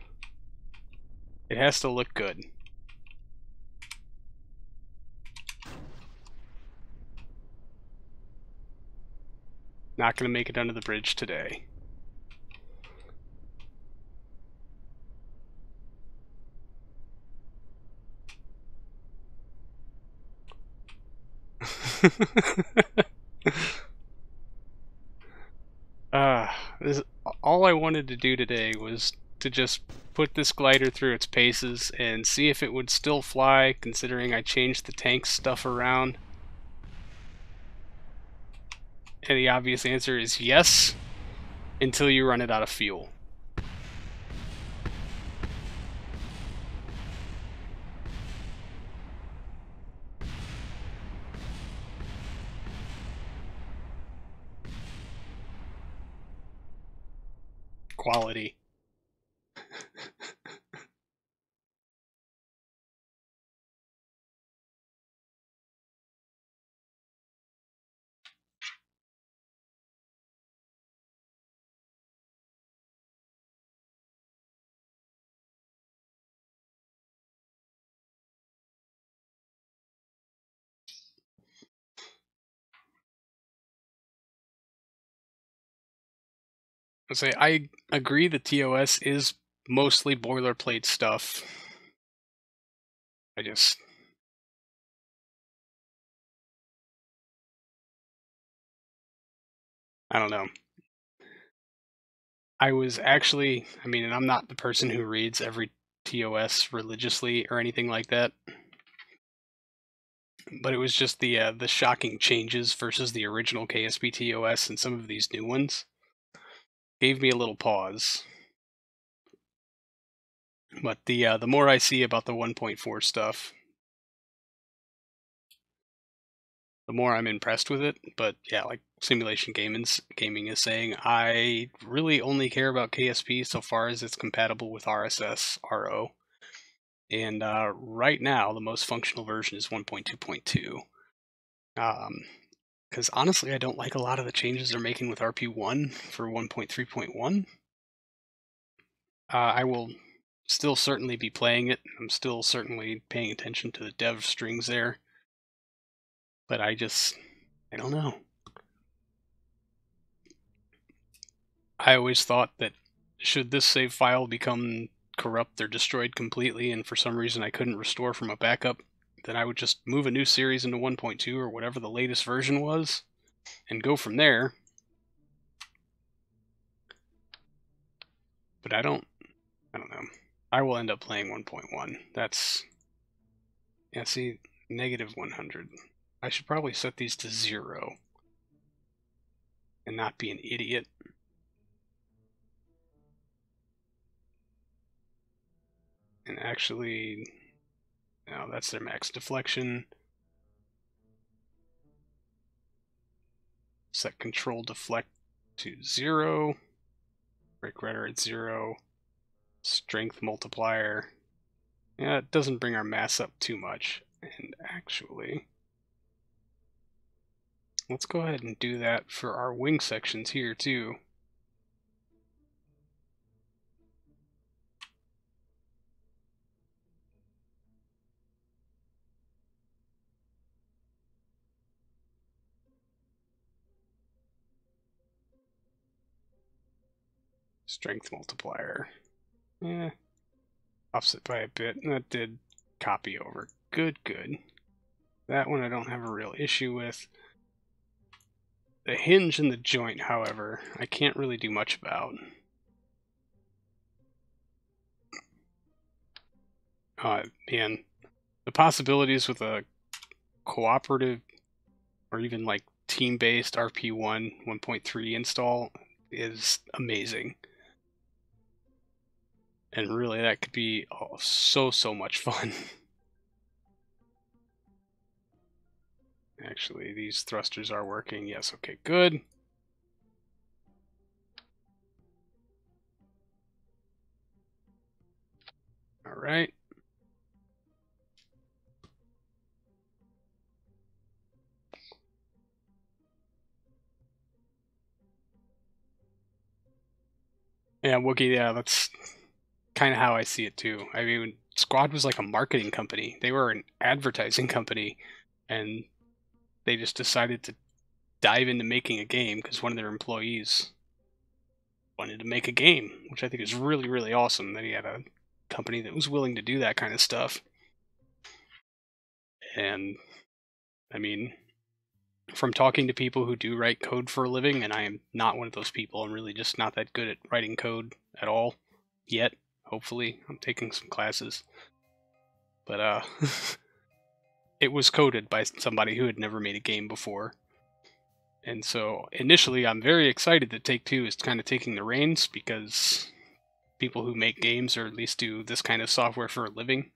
it has to look good. Not gonna make it under the bridge today. All I wanted to do today was to just put this glider through its paces and see if it would still fly, considering I changed the tank stuff around. And the obvious answer is yes, until you run it out of fuel. Quality. I agree the TOS is mostly boilerplate stuff. I don't know. I was actually, and I'm not the person who reads every TOS religiously or anything like that, but it was just the shocking changes versus the original KSP TOS and some of these new ones gave me a little pause. But the more I see about the 1.4 stuff, the more I'm impressed with it. But yeah, like Simulation Gaming is saying, I really only care about KSP so far as it's compatible with RSS RO. And right now, the most functional version is 1.2.2. Because honestly, I don't like a lot of the changes they're making with RP1 for 1.3.1. I will still certainly be playing it. I'm still certainly paying attention to the dev strings there. But I don't know. I always thought that should this save file become corrupt or destroyed completely, and for some reason I couldn't restore from a backup, then I would just move a new series into 1.2 or whatever the latest version was, and go from there. But I don't know. I will end up playing 1.1. That's, yeah, see, negative 100. I should probably set these to 0 and not be an idiot. And actually, no, that's their max deflection. Set control deflect to 0. Break rudder at 0. Strength multiplier. Yeah, it doesn't bring our mass up too much. And actually, let's go ahead and do that for our wing sections here too. Strength multiplier. Yeah. Offset by a bit. That did copy over. Good, good. That one I don't have a real issue with. The hinge and the joint, however, I can't really do much about. Man, the possibilities with a cooperative or even like team-based RP-1 1.3 install is amazing. And really, that could be so much fun. Actually, these thrusters are working. Yes, okay, good. All right. Yeah, Wookie, yeah, that's kind of how I see it too. I mean, Squad was like a marketing company. They were an advertising company, and they just decided to dive into making a game because one of their employees wanted to make a game, which I think is really, really awesome that he had a company that was willing to do that kind of stuff. And, I mean, from talking to people who do write code for a living, and I am not one of those people, I'm really just not that good at writing code at all yet. Hopefully, I'm taking some classes. But, it was coded by somebody who had never made a game before. And so, initially, I'm very excited that Take-Two is kind of taking the reins, because people who make games, or at least do this kind of software for a living,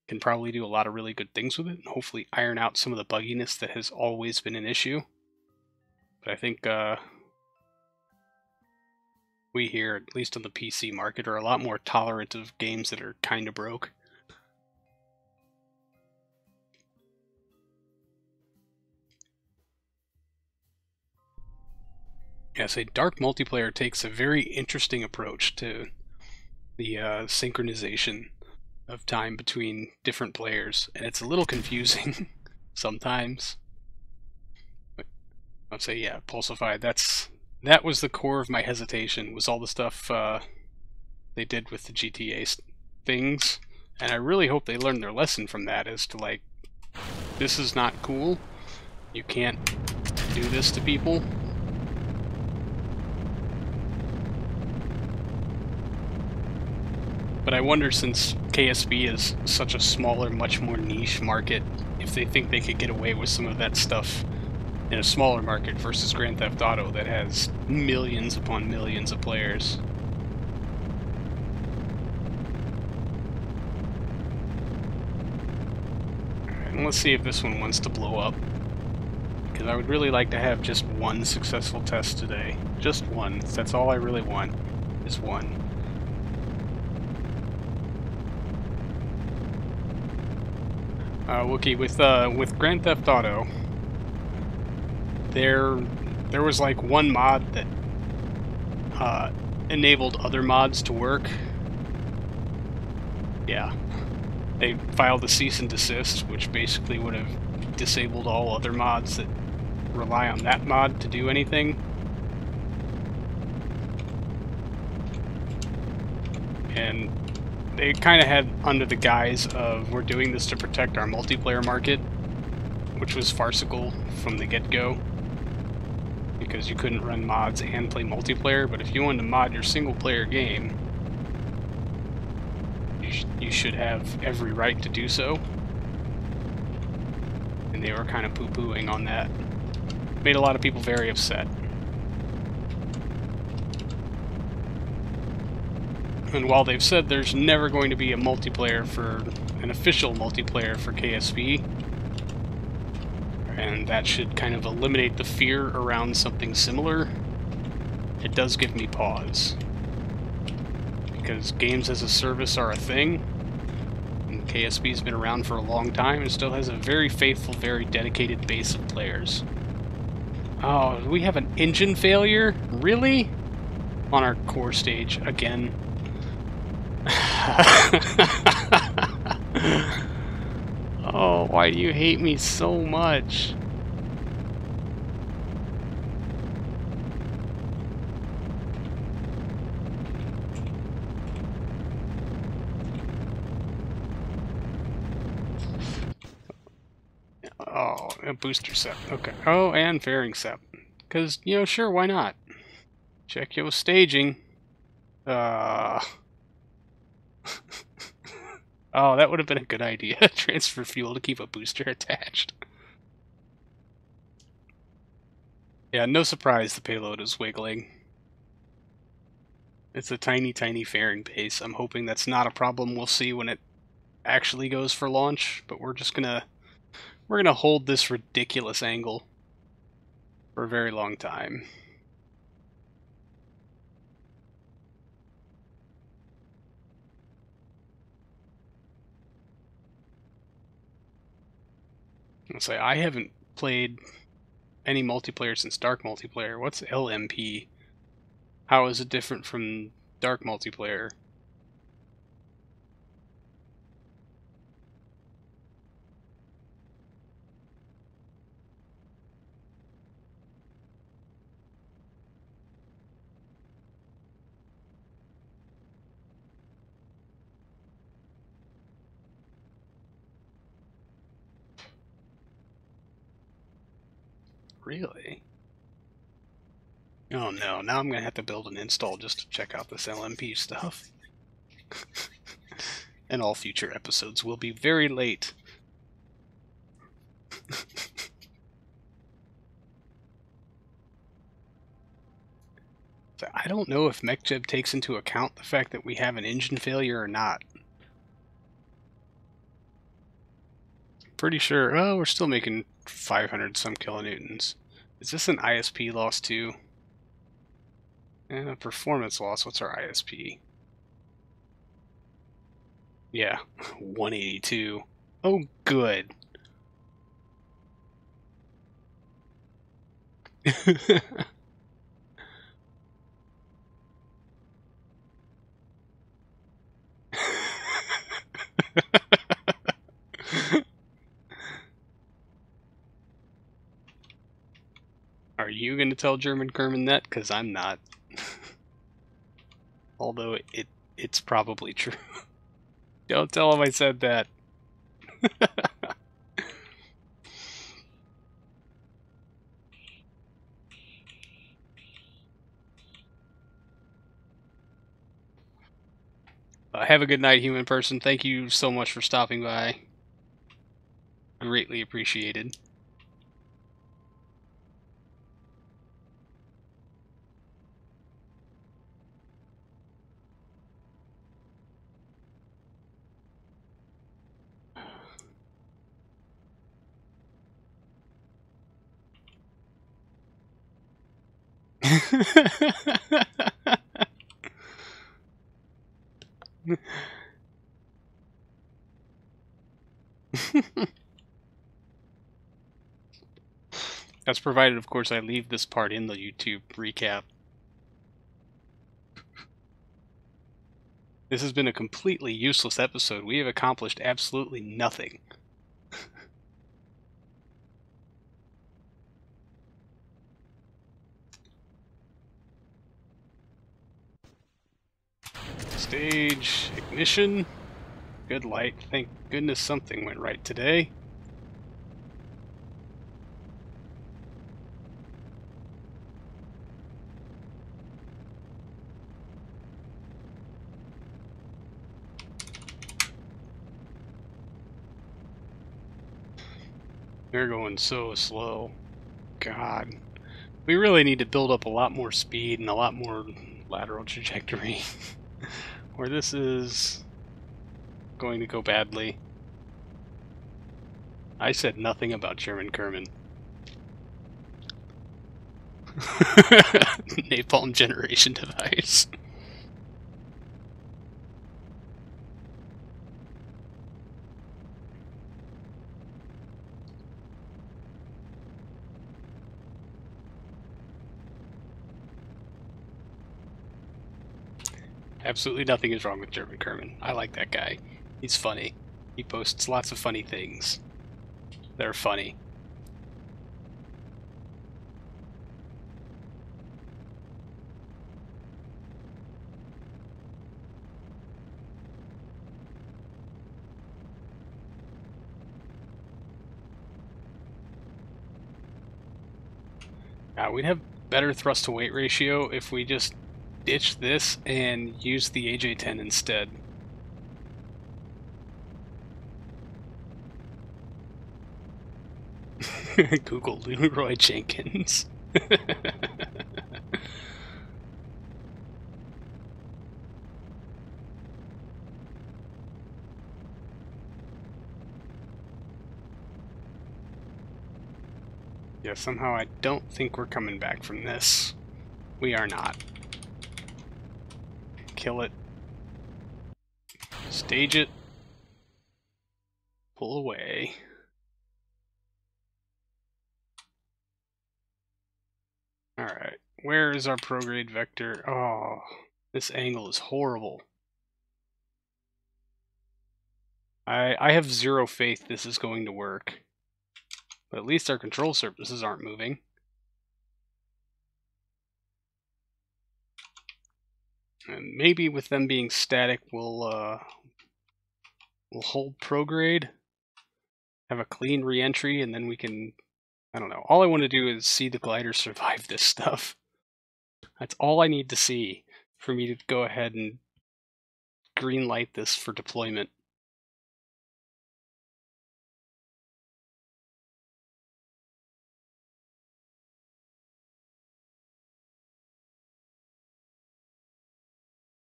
can probably do a lot of really good things with it, and hopefully iron out some of the bugginess that has always been an issue. But I think we here, at least on the PC market, are a lot more tolerant of games that are kind of broke. Yes, a dark multiplayer takes a very interesting approach to the synchronization of time between different players, and it's a little confusing sometimes. But I'll say, yeah, Pulsify, that was the core of my hesitation, was all the stuff they did with the GTA things, and I really hope they learned their lesson from that, as to like, this is not cool, you can't do this to people. But I wonder, since KSB is such a smaller, much more niche market, if they think they could get away with some of that stuff in a smaller market versus Grand Theft Auto that has millions upon millions of players. Alright, and let's see if this one wants to blow up. Because I would really like to have just one successful test today. Just one. That's all I really want, is one. Wookie, with Grand Theft Auto, there was like one mod that enabled other mods to work. Yeah, they filed a cease and desist, which basically would have disabled all other mods that rely on that mod to do anything. And they kind of had under the guise of, we're doing this to protect our multiplayer market, which was farcical from the get-go, because you couldn't run mods and play multiplayer. But if you wanted to mod your single-player game, you should have every right to do so. And they were kind of poo-pooing on that. Made a lot of people very upset. And while they've said there's never going to be a multiplayer for an official multiplayer for KSP, and that should kind of eliminate the fear around something similar. It does give me pause, because games as a service are a thing, and KSP's been around for a long time and still has a very faithful, very dedicated base of players. Oh, we have an engine failure? Really? On our core stage again. Oh, why do you hate me so much? Oh, a booster set. Okay. Oh, and fairing set. Because, you know, sure, why not? Check your staging. Oh, that would have been a good idea. Transfer fuel to keep a booster attached. Yeah, no surprise the payload is wiggling. It's a tiny, tiny fairing base. I'm hoping that's not a problem we'll see when it actually goes for launch, but we're gonna hold this ridiculous angle for a very long time. I'll say I haven't played any multiplayer since Dark Multiplayer. What's LMP? How is it different from Dark Multiplayer? Really? Oh no, now I'm gonna have to build an install just to check out this LMP stuff. And all future episodes will be very late. So I don't know if Mech Jeb takes into account the fact that we have an engine failure or not. Pretty sure. Oh, we're still making 500 some kilonewtons. Is this an ISP loss too? And a performance loss. What's our ISP? Yeah, 182. Oh, good. Are you going to tell German Kerman that? Because I'm not. Although it's probably true. Don't tell him I said that. Have a good night, human person. Thank you so much for stopping by. Greatly appreciated. That's provided, of course, I leave this part in the YouTube recap. This has been a completely useless episode. We have accomplished absolutely nothing. Stage ignition. Good light. Thank goodness something went right today. They're going so slow. God. We really need to build up a lot more speed and a lot more lateral trajectory. Or this is going to go badly. I said nothing about German Kerman. Napalm generation device. Absolutely nothing is wrong with German Kerman. I like that guy. He's funny. He posts lots of funny things. They're funny. We'd have better thrust to weight ratio if we just ditch this and use the AJ-10 instead. Google Leroy Jenkins. Yeah, somehow I don't think we're coming back from this. We are not. Kill it. Stage it. Pull away. Alright, where is our prograde vector? Oh, this angle is horrible. I have zero faith this is going to work. But at least our control surfaces aren't moving. And maybe with them being static, we'll hold prograde, have a clean reentry, and then we can, I don't know. All I want to do is see the glider survive this stuff. That's all I need to see for me to go ahead and green light this for deployment.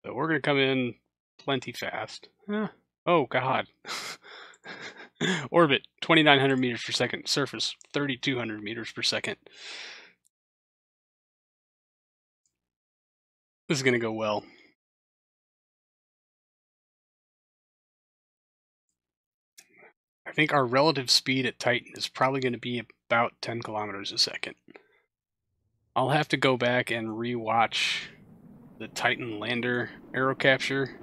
So we're going to come in plenty fast. Oh, God. Orbit, 2,900 meters per second. Surface, 3,200 meters per second. This is going to go well. I think our relative speed at Titan is probably going to be about 10 kilometers a second. I'll have to go back and rewatch the Titan lander aero capture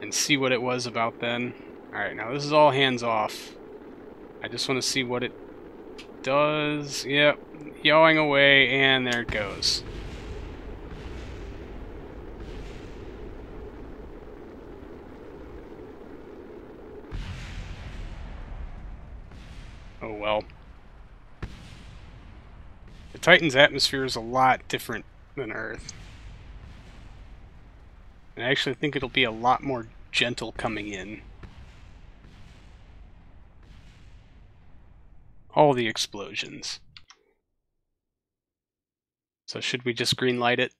and see what it was about then. Alright, now this is all hands off. I just want to see what it does. Yep, yawing away, and there it goes. Oh well. The Titan's atmosphere is a lot different than Earth. And I actually think it'll be a lot more gentle coming in. All the explosions. So should we just green light it?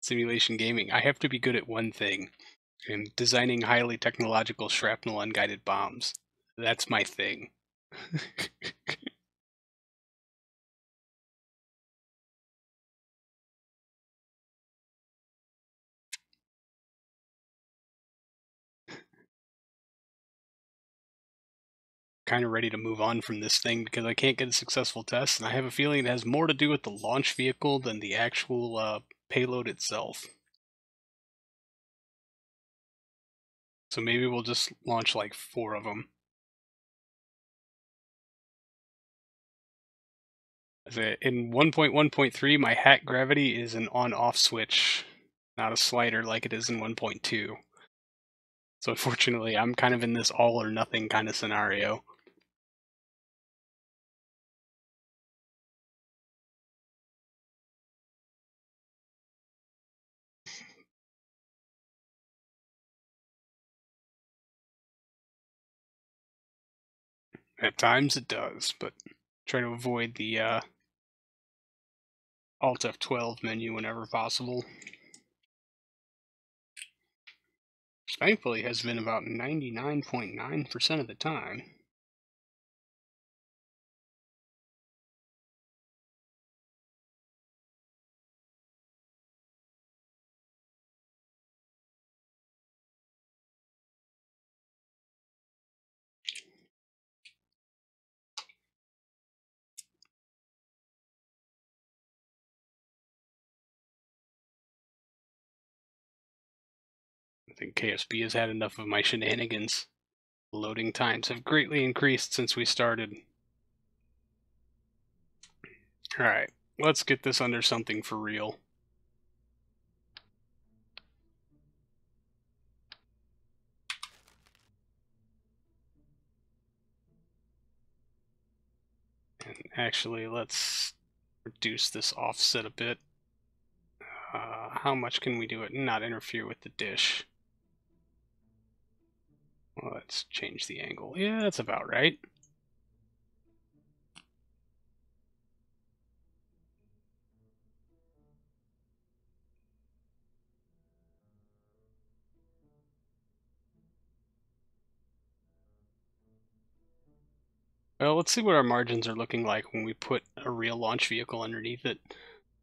Simulation gaming. I have to be good at one thing, and designing highly technological shrapnel unguided bombs. That's my thing. Kind of ready to move on from this thing because I can't get a successful test, and I have a feeling it has more to do with the launch vehicle than the actual payload itself. So maybe we'll just launch like 4 of them. In 1.1.3, my hat gravity is an on-off switch, not a slider like it is in 1.2. So unfortunately, I'm kind of in this all or nothing kind of scenario. At times it does, but try to avoid the Alt F12 menu whenever possible. Which thankfully has been about 99.9% of the time. I think KSP has had enough of my shenanigans. Loading times have greatly increased since we started. Alright, let's get this under something for real. And actually, let's reduce this offset a bit. How much can we do it and not interfere with the dish? Well, let's change the angle. Yeah, that's about right. Well, let's see what our margins are looking like when we put a real launch vehicle underneath it.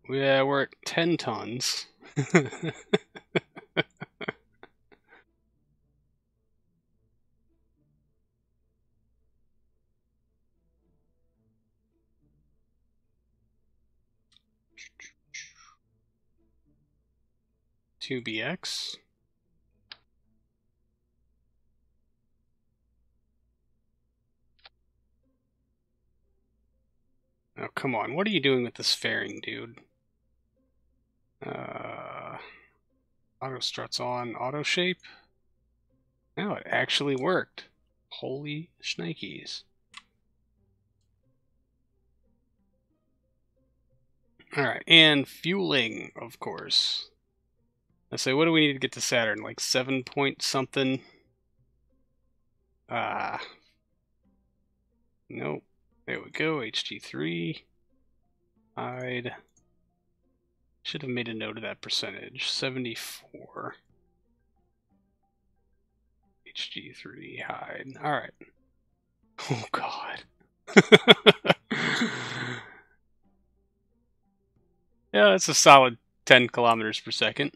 Yeah, we're at 10 tons. 2BX. Oh, come on. What are you doing with this fairing, dude? Auto struts on, auto shape. No, it actually worked. Holy shnikes. Alright, and fueling, of course. Let's say, what do we need to get to Saturn? Like 7 point something? Nope. There we go, HG3. Hide. Should have made a note of that percentage. 74. HG3, hide. Alright. Oh, God. Yeah, that's a solid 10 kilometers per second.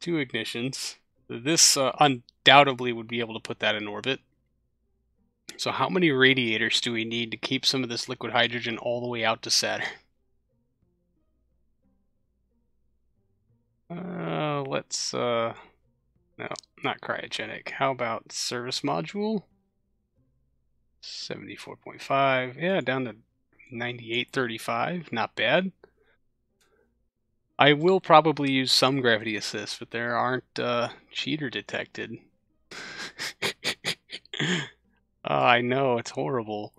2 ignitions. This undoubtedly would be able to put that in orbit. So how many radiators do we need to keep some of this liquid hydrogen all the way out to Saturn? Let's, no, not cryogenic. How about service module? 74.5. Yeah, down to 98.35. Not bad. I will probably use some gravity assist, but there aren't cheater detected. Oh, I know, it's horrible.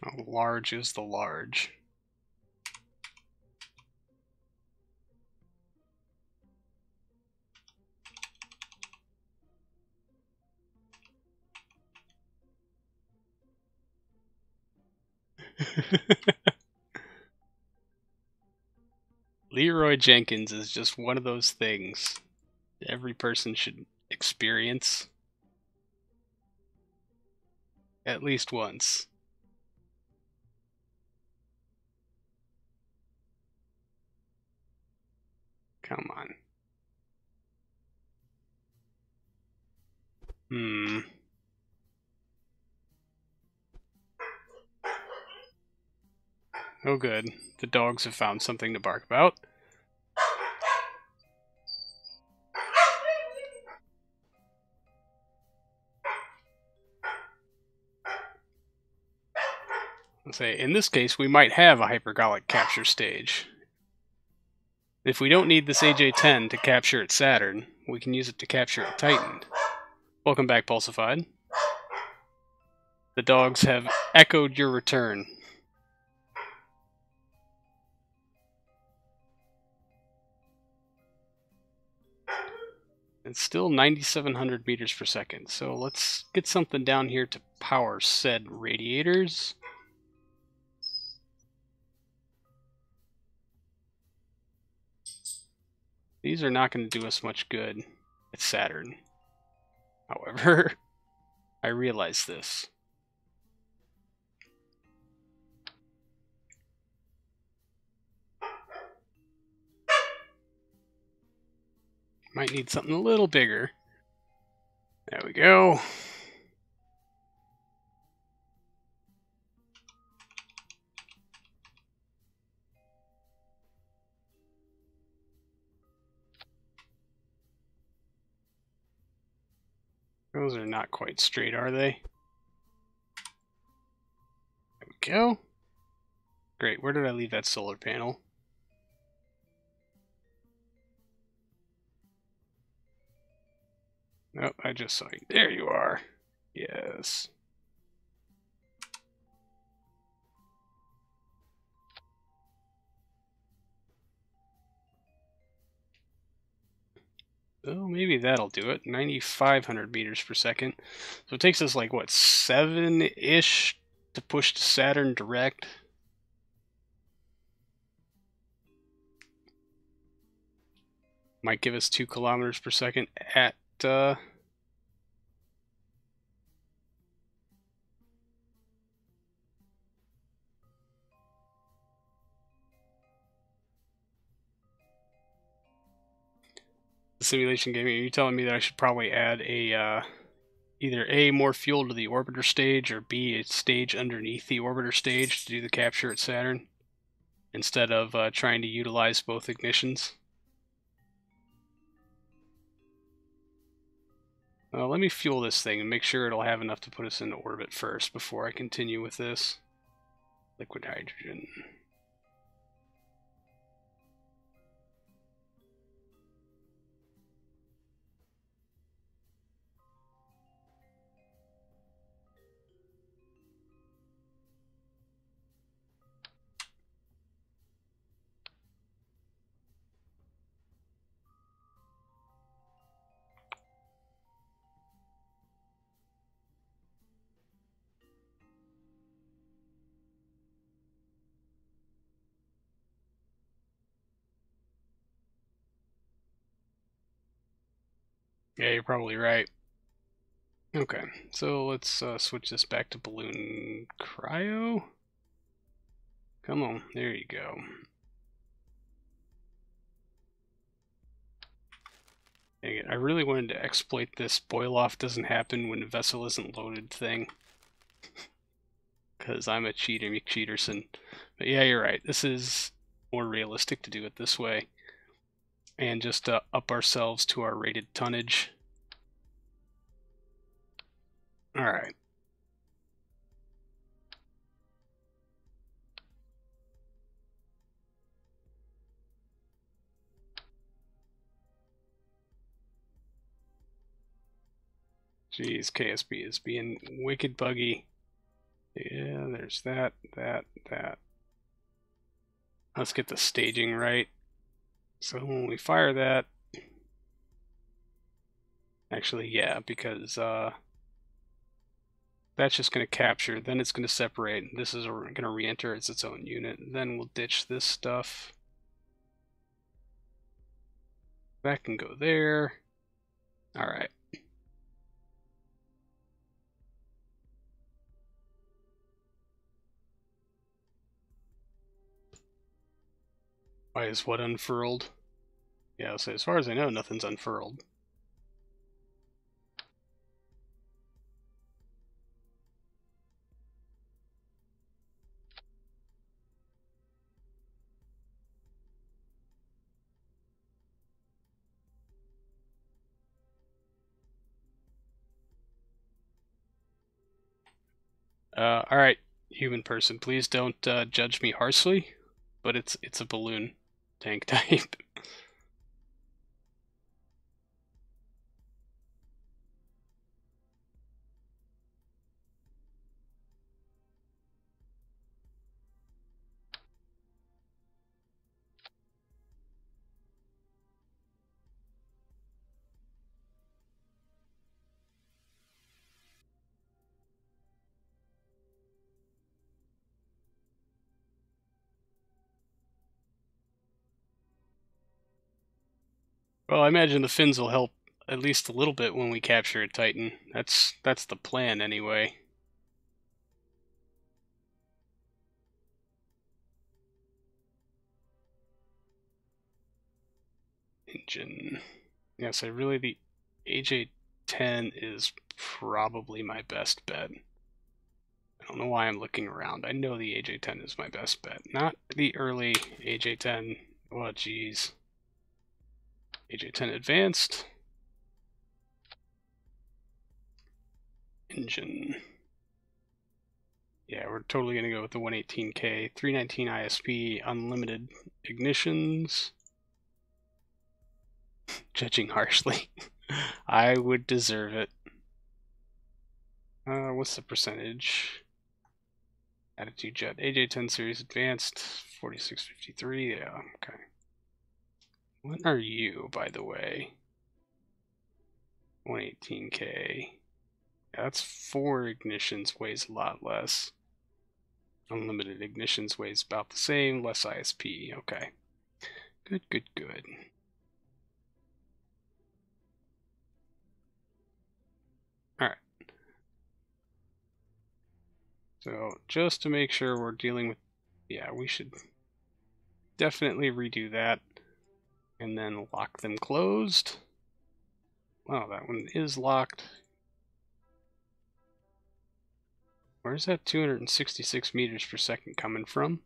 How large is the large? Leroy Jenkins is just one of those things every person should experience at least once. Come on. Oh good. The dogs have found something to bark about. Let's say, in this case, we might have a hypergolic capture stage. If we don't need this AJ-10 to capture at Saturn, we can use it to capture at Titan. Welcome back, Pulsified. The dogs have echoed your return. It's still 9,700 meters per second. So let's get something down here to power said radiators. These are not going to do us much good at Saturn. However, I realize this. Might need something a little bigger. There we go. Those are not quite straight, are they? There we go. Great, where did I leave that solar panel? Nope, I just saw you. There you are. Yes. Oh, maybe that'll do it. 9,500 meters per second. So it takes us like, what, 7-ish to push to Saturn direct? Might give us 2 kilometers per second at... The simulation gaming, are you telling me that I should probably add a either A, more fuel to the orbiter stage, or B, a stage underneath the orbiter stage to do the capture at Saturn, instead of trying to utilize both ignitions? Let me fuel this thing and make sure it'll have enough to put us into orbit first before I continue with this. Liquid hydrogen. Yeah, you're probably right. Okay, so let's switch this back to balloon cryo. Come on, there you go. Dang it, I really wanted to exploit this boil off doesn't happen when the vessel isn't loaded thing. Because I'm a cheater, McCheaterson. But yeah, you're right. This is more realistic to do it this way. And just up ourselves to our rated tonnage. Alright. Jeez, KSP is being wicked buggy. Yeah, there's that. Let's get the staging right. So when we fire that... Actually, yeah, because that's just going to capture, then it's going to separate. This is going to re-enter as its own unit. Then we'll ditch this stuff. That can go there. Alright. Why is what unfurled? Yeah, so as far as I know, nothing's unfurled. Alright, human person, please don't judge me harshly, but it's a balloon tank type. Well, I imagine the fins will help at least a little bit when we capture a Titan. That's the plan anyway. Engine. Yeah, so really the AJ-10 is probably my best bet. I don't know why I'm looking around. I know the AJ-10 is my best bet. Not the early AJ-10. Oh, geez. AJ-10 Advanced. Engine. Yeah, we're totally going to go with the 118K. 319 ISP, unlimited ignitions. Judging harshly. I would deserve it. What's the percentage? Attitude Jet. AJ-10 Series Advanced, 4653. Yeah, okay. What are you, by the way? 118K. Yeah, that's 4 ignitions, weighs a lot less. Unlimited ignitions weighs about the same, less ISP. Okay. Good, good, good. Alright. So, just to make sure we're dealing with... Yeah, we should definitely redo that. And then lock them closed. Wow, that one is locked. Where's that 266 meters per second coming from?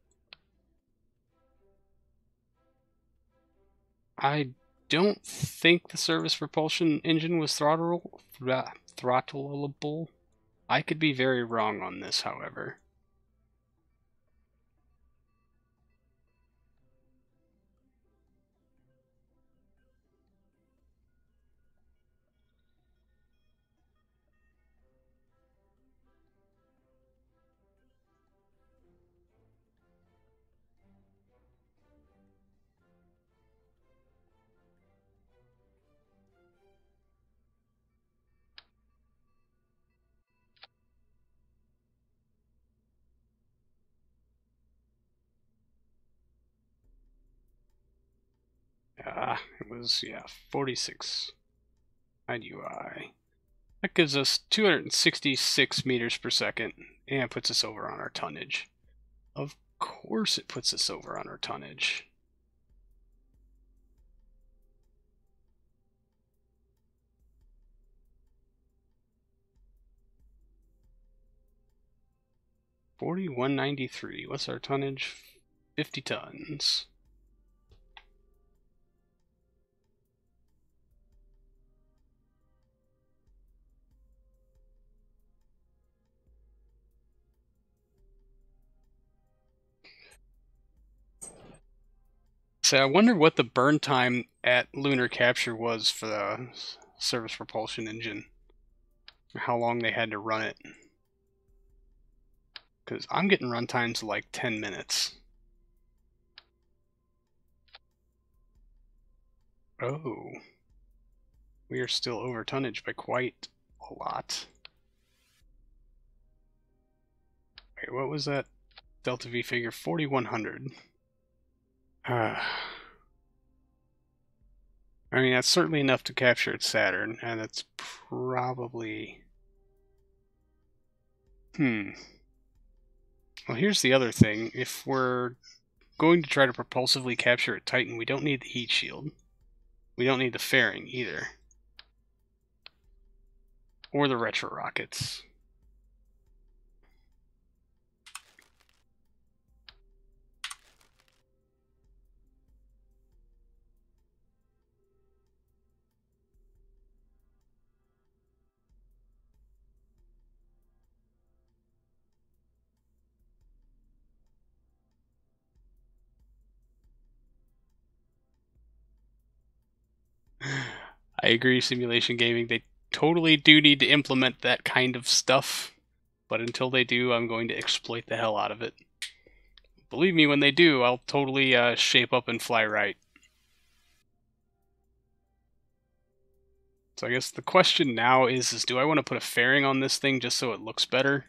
I don't think the service propulsion engine was throttleable. I could be very wrong on this, however. It was, yeah, 46 IDUI. That gives us 266 meters per second and puts us over on our tonnage. Of course it puts us over on our tonnage. $41.93. What's our tonnage? 50 tons. So I wonder what the burn time at lunar capture was for the service propulsion engine. How long they had to run it. Because I'm getting run times of like 10 minutes. Oh. We are still over tonnage by quite a lot. Wait, what was that Delta V figure? 4,100. I mean, that's certainly enough to capture its Saturn, and it's probably... Well, here's the other thing. If we're going to try to propulsively capture a Titan, we don't need the heat shield. We don't need the fairing either. Or the retro rockets. I agree, simulation gaming, they totally do need to implement that kind of stuff, but until they do, I'm going to exploit the hell out of it. Believe me, when they do, I'll totally shape up and fly right. So I guess the question now is do I want to put a fairing on this thing just so it looks better?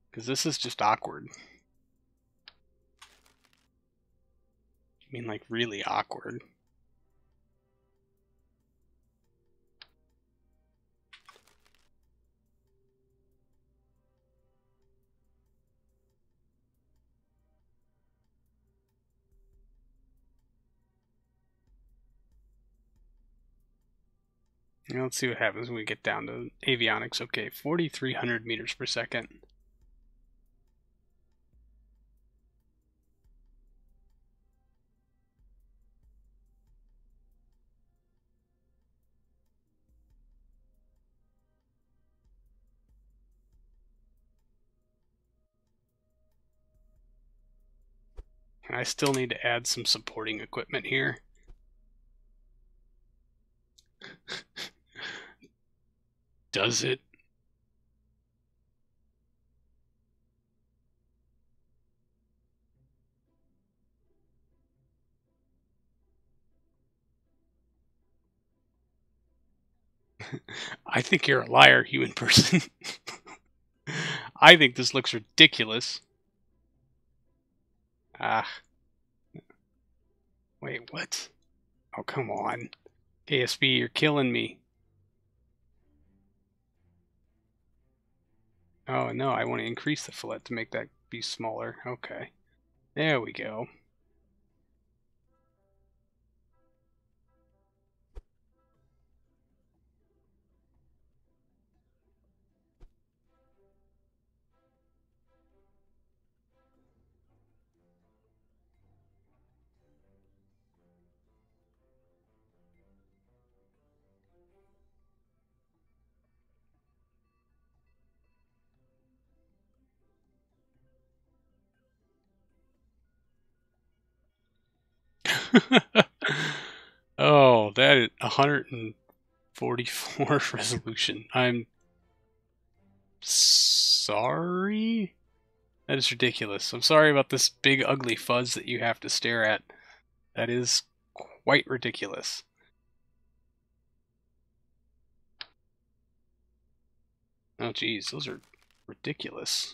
Because this is just awkward. I mean, like, really awkward. Now let's see what happens when we get down to avionics. Okay, 4,300 meters per second. I still need to add some supporting equipment here. Does it? I think you're a liar, human person. I think this looks ridiculous. Ah. Wait, what? Oh, come on. KSP, you're killing me. Oh, no, I want to increase the fillet to make that be smaller. Okay. There we go. Oh, that is 144 resolution. I'm sorry? That is ridiculous. I'm sorry about this big ugly fuzz that you have to stare at. That is quite ridiculous. Oh geez, those are ridiculous.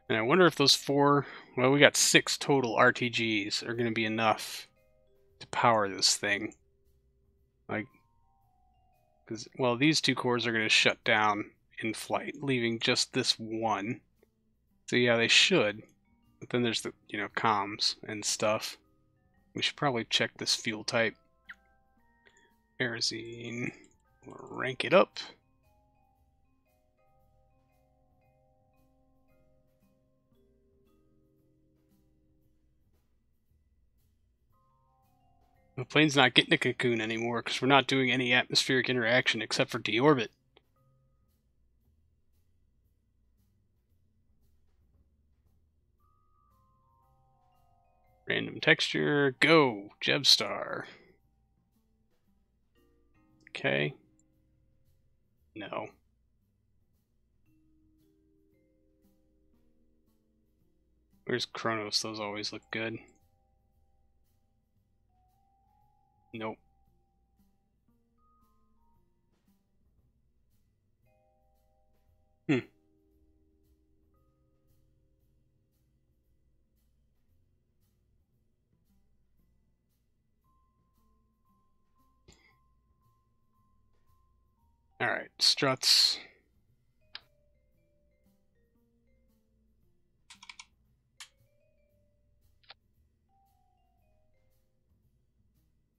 And I wonder if those four, well, we got 6 total RTGs are going to be enough to power this thing. Like, because, well, these 2 cores are going to shut down in flight, leaving just this one. So yeah, they should. But then there's the, comms and stuff. We should probably check this fuel type. Aerozine. We'll rank it up. The plane's not getting a cocoon anymore because we're not doing any atmospheric interaction except for deorbit. Random texture, go, Jebstar. Okay. No. Where's Kronos? Those always look good. Nope. Alright, struts.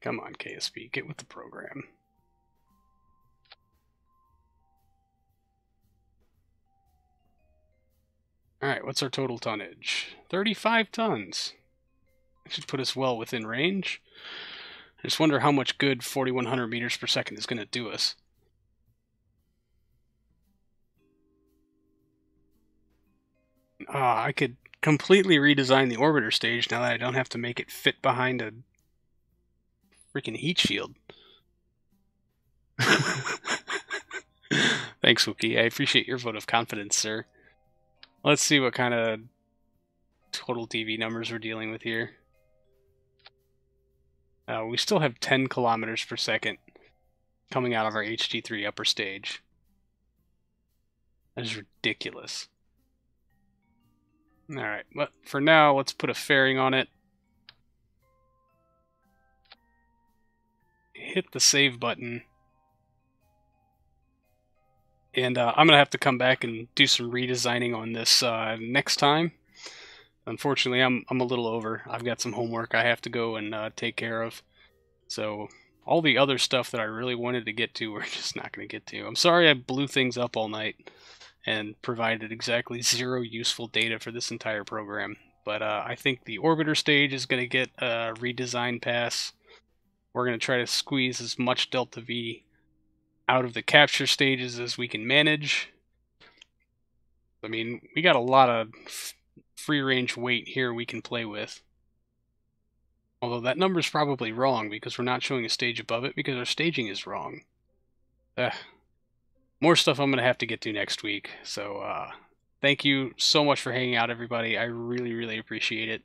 Come on, KSP, get with the program. Alright, what's our total tonnage? 35 tons. That should put us well within range. I just wonder how much good 4,100 meters per second is going to do us. I could completely redesign the orbiter stage now that I don't have to make it fit behind a freaking heat shield. Thanks, Wookie. I appreciate your vote of confidence, sir. Let's see what kind of total TV numbers we're dealing with here. We still have 10 kilometers per second coming out of our HG3 upper stage. That is ridiculous. Alright, but for now, let's put a fairing on it. Hit the save button. And I'm going to have to come back and do some redesigning on this next time. Unfortunately, I'm a little over. I've got some homework I have to go and take care of. So all the other stuff that I really wanted to get to, we're just not going to get to. I'm sorry I blew things up all night and provided exactly 0 useful data for this entire program. But I think the Orbiter stage is going to get a redesign pass. We're going to try to squeeze as much Delta V out of the capture stages as we can manage. I mean, we got a lot of free range weight here we can play with. Although that number's probably wrong because we're not showing a stage above it because our staging is wrong. More stuff I'm going to have to get to next week. So thank you so much for hanging out, everybody. I really, really appreciate it.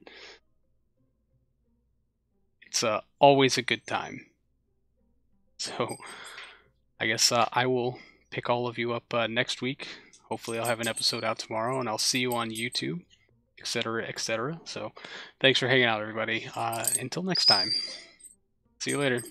It's always a good time. So I guess I will pick all of you up next week. Hopefully I'll have an episode out tomorrow, and I'll see you on YouTube, etc., etc. So thanks for hanging out, everybody. Until next time. See you later.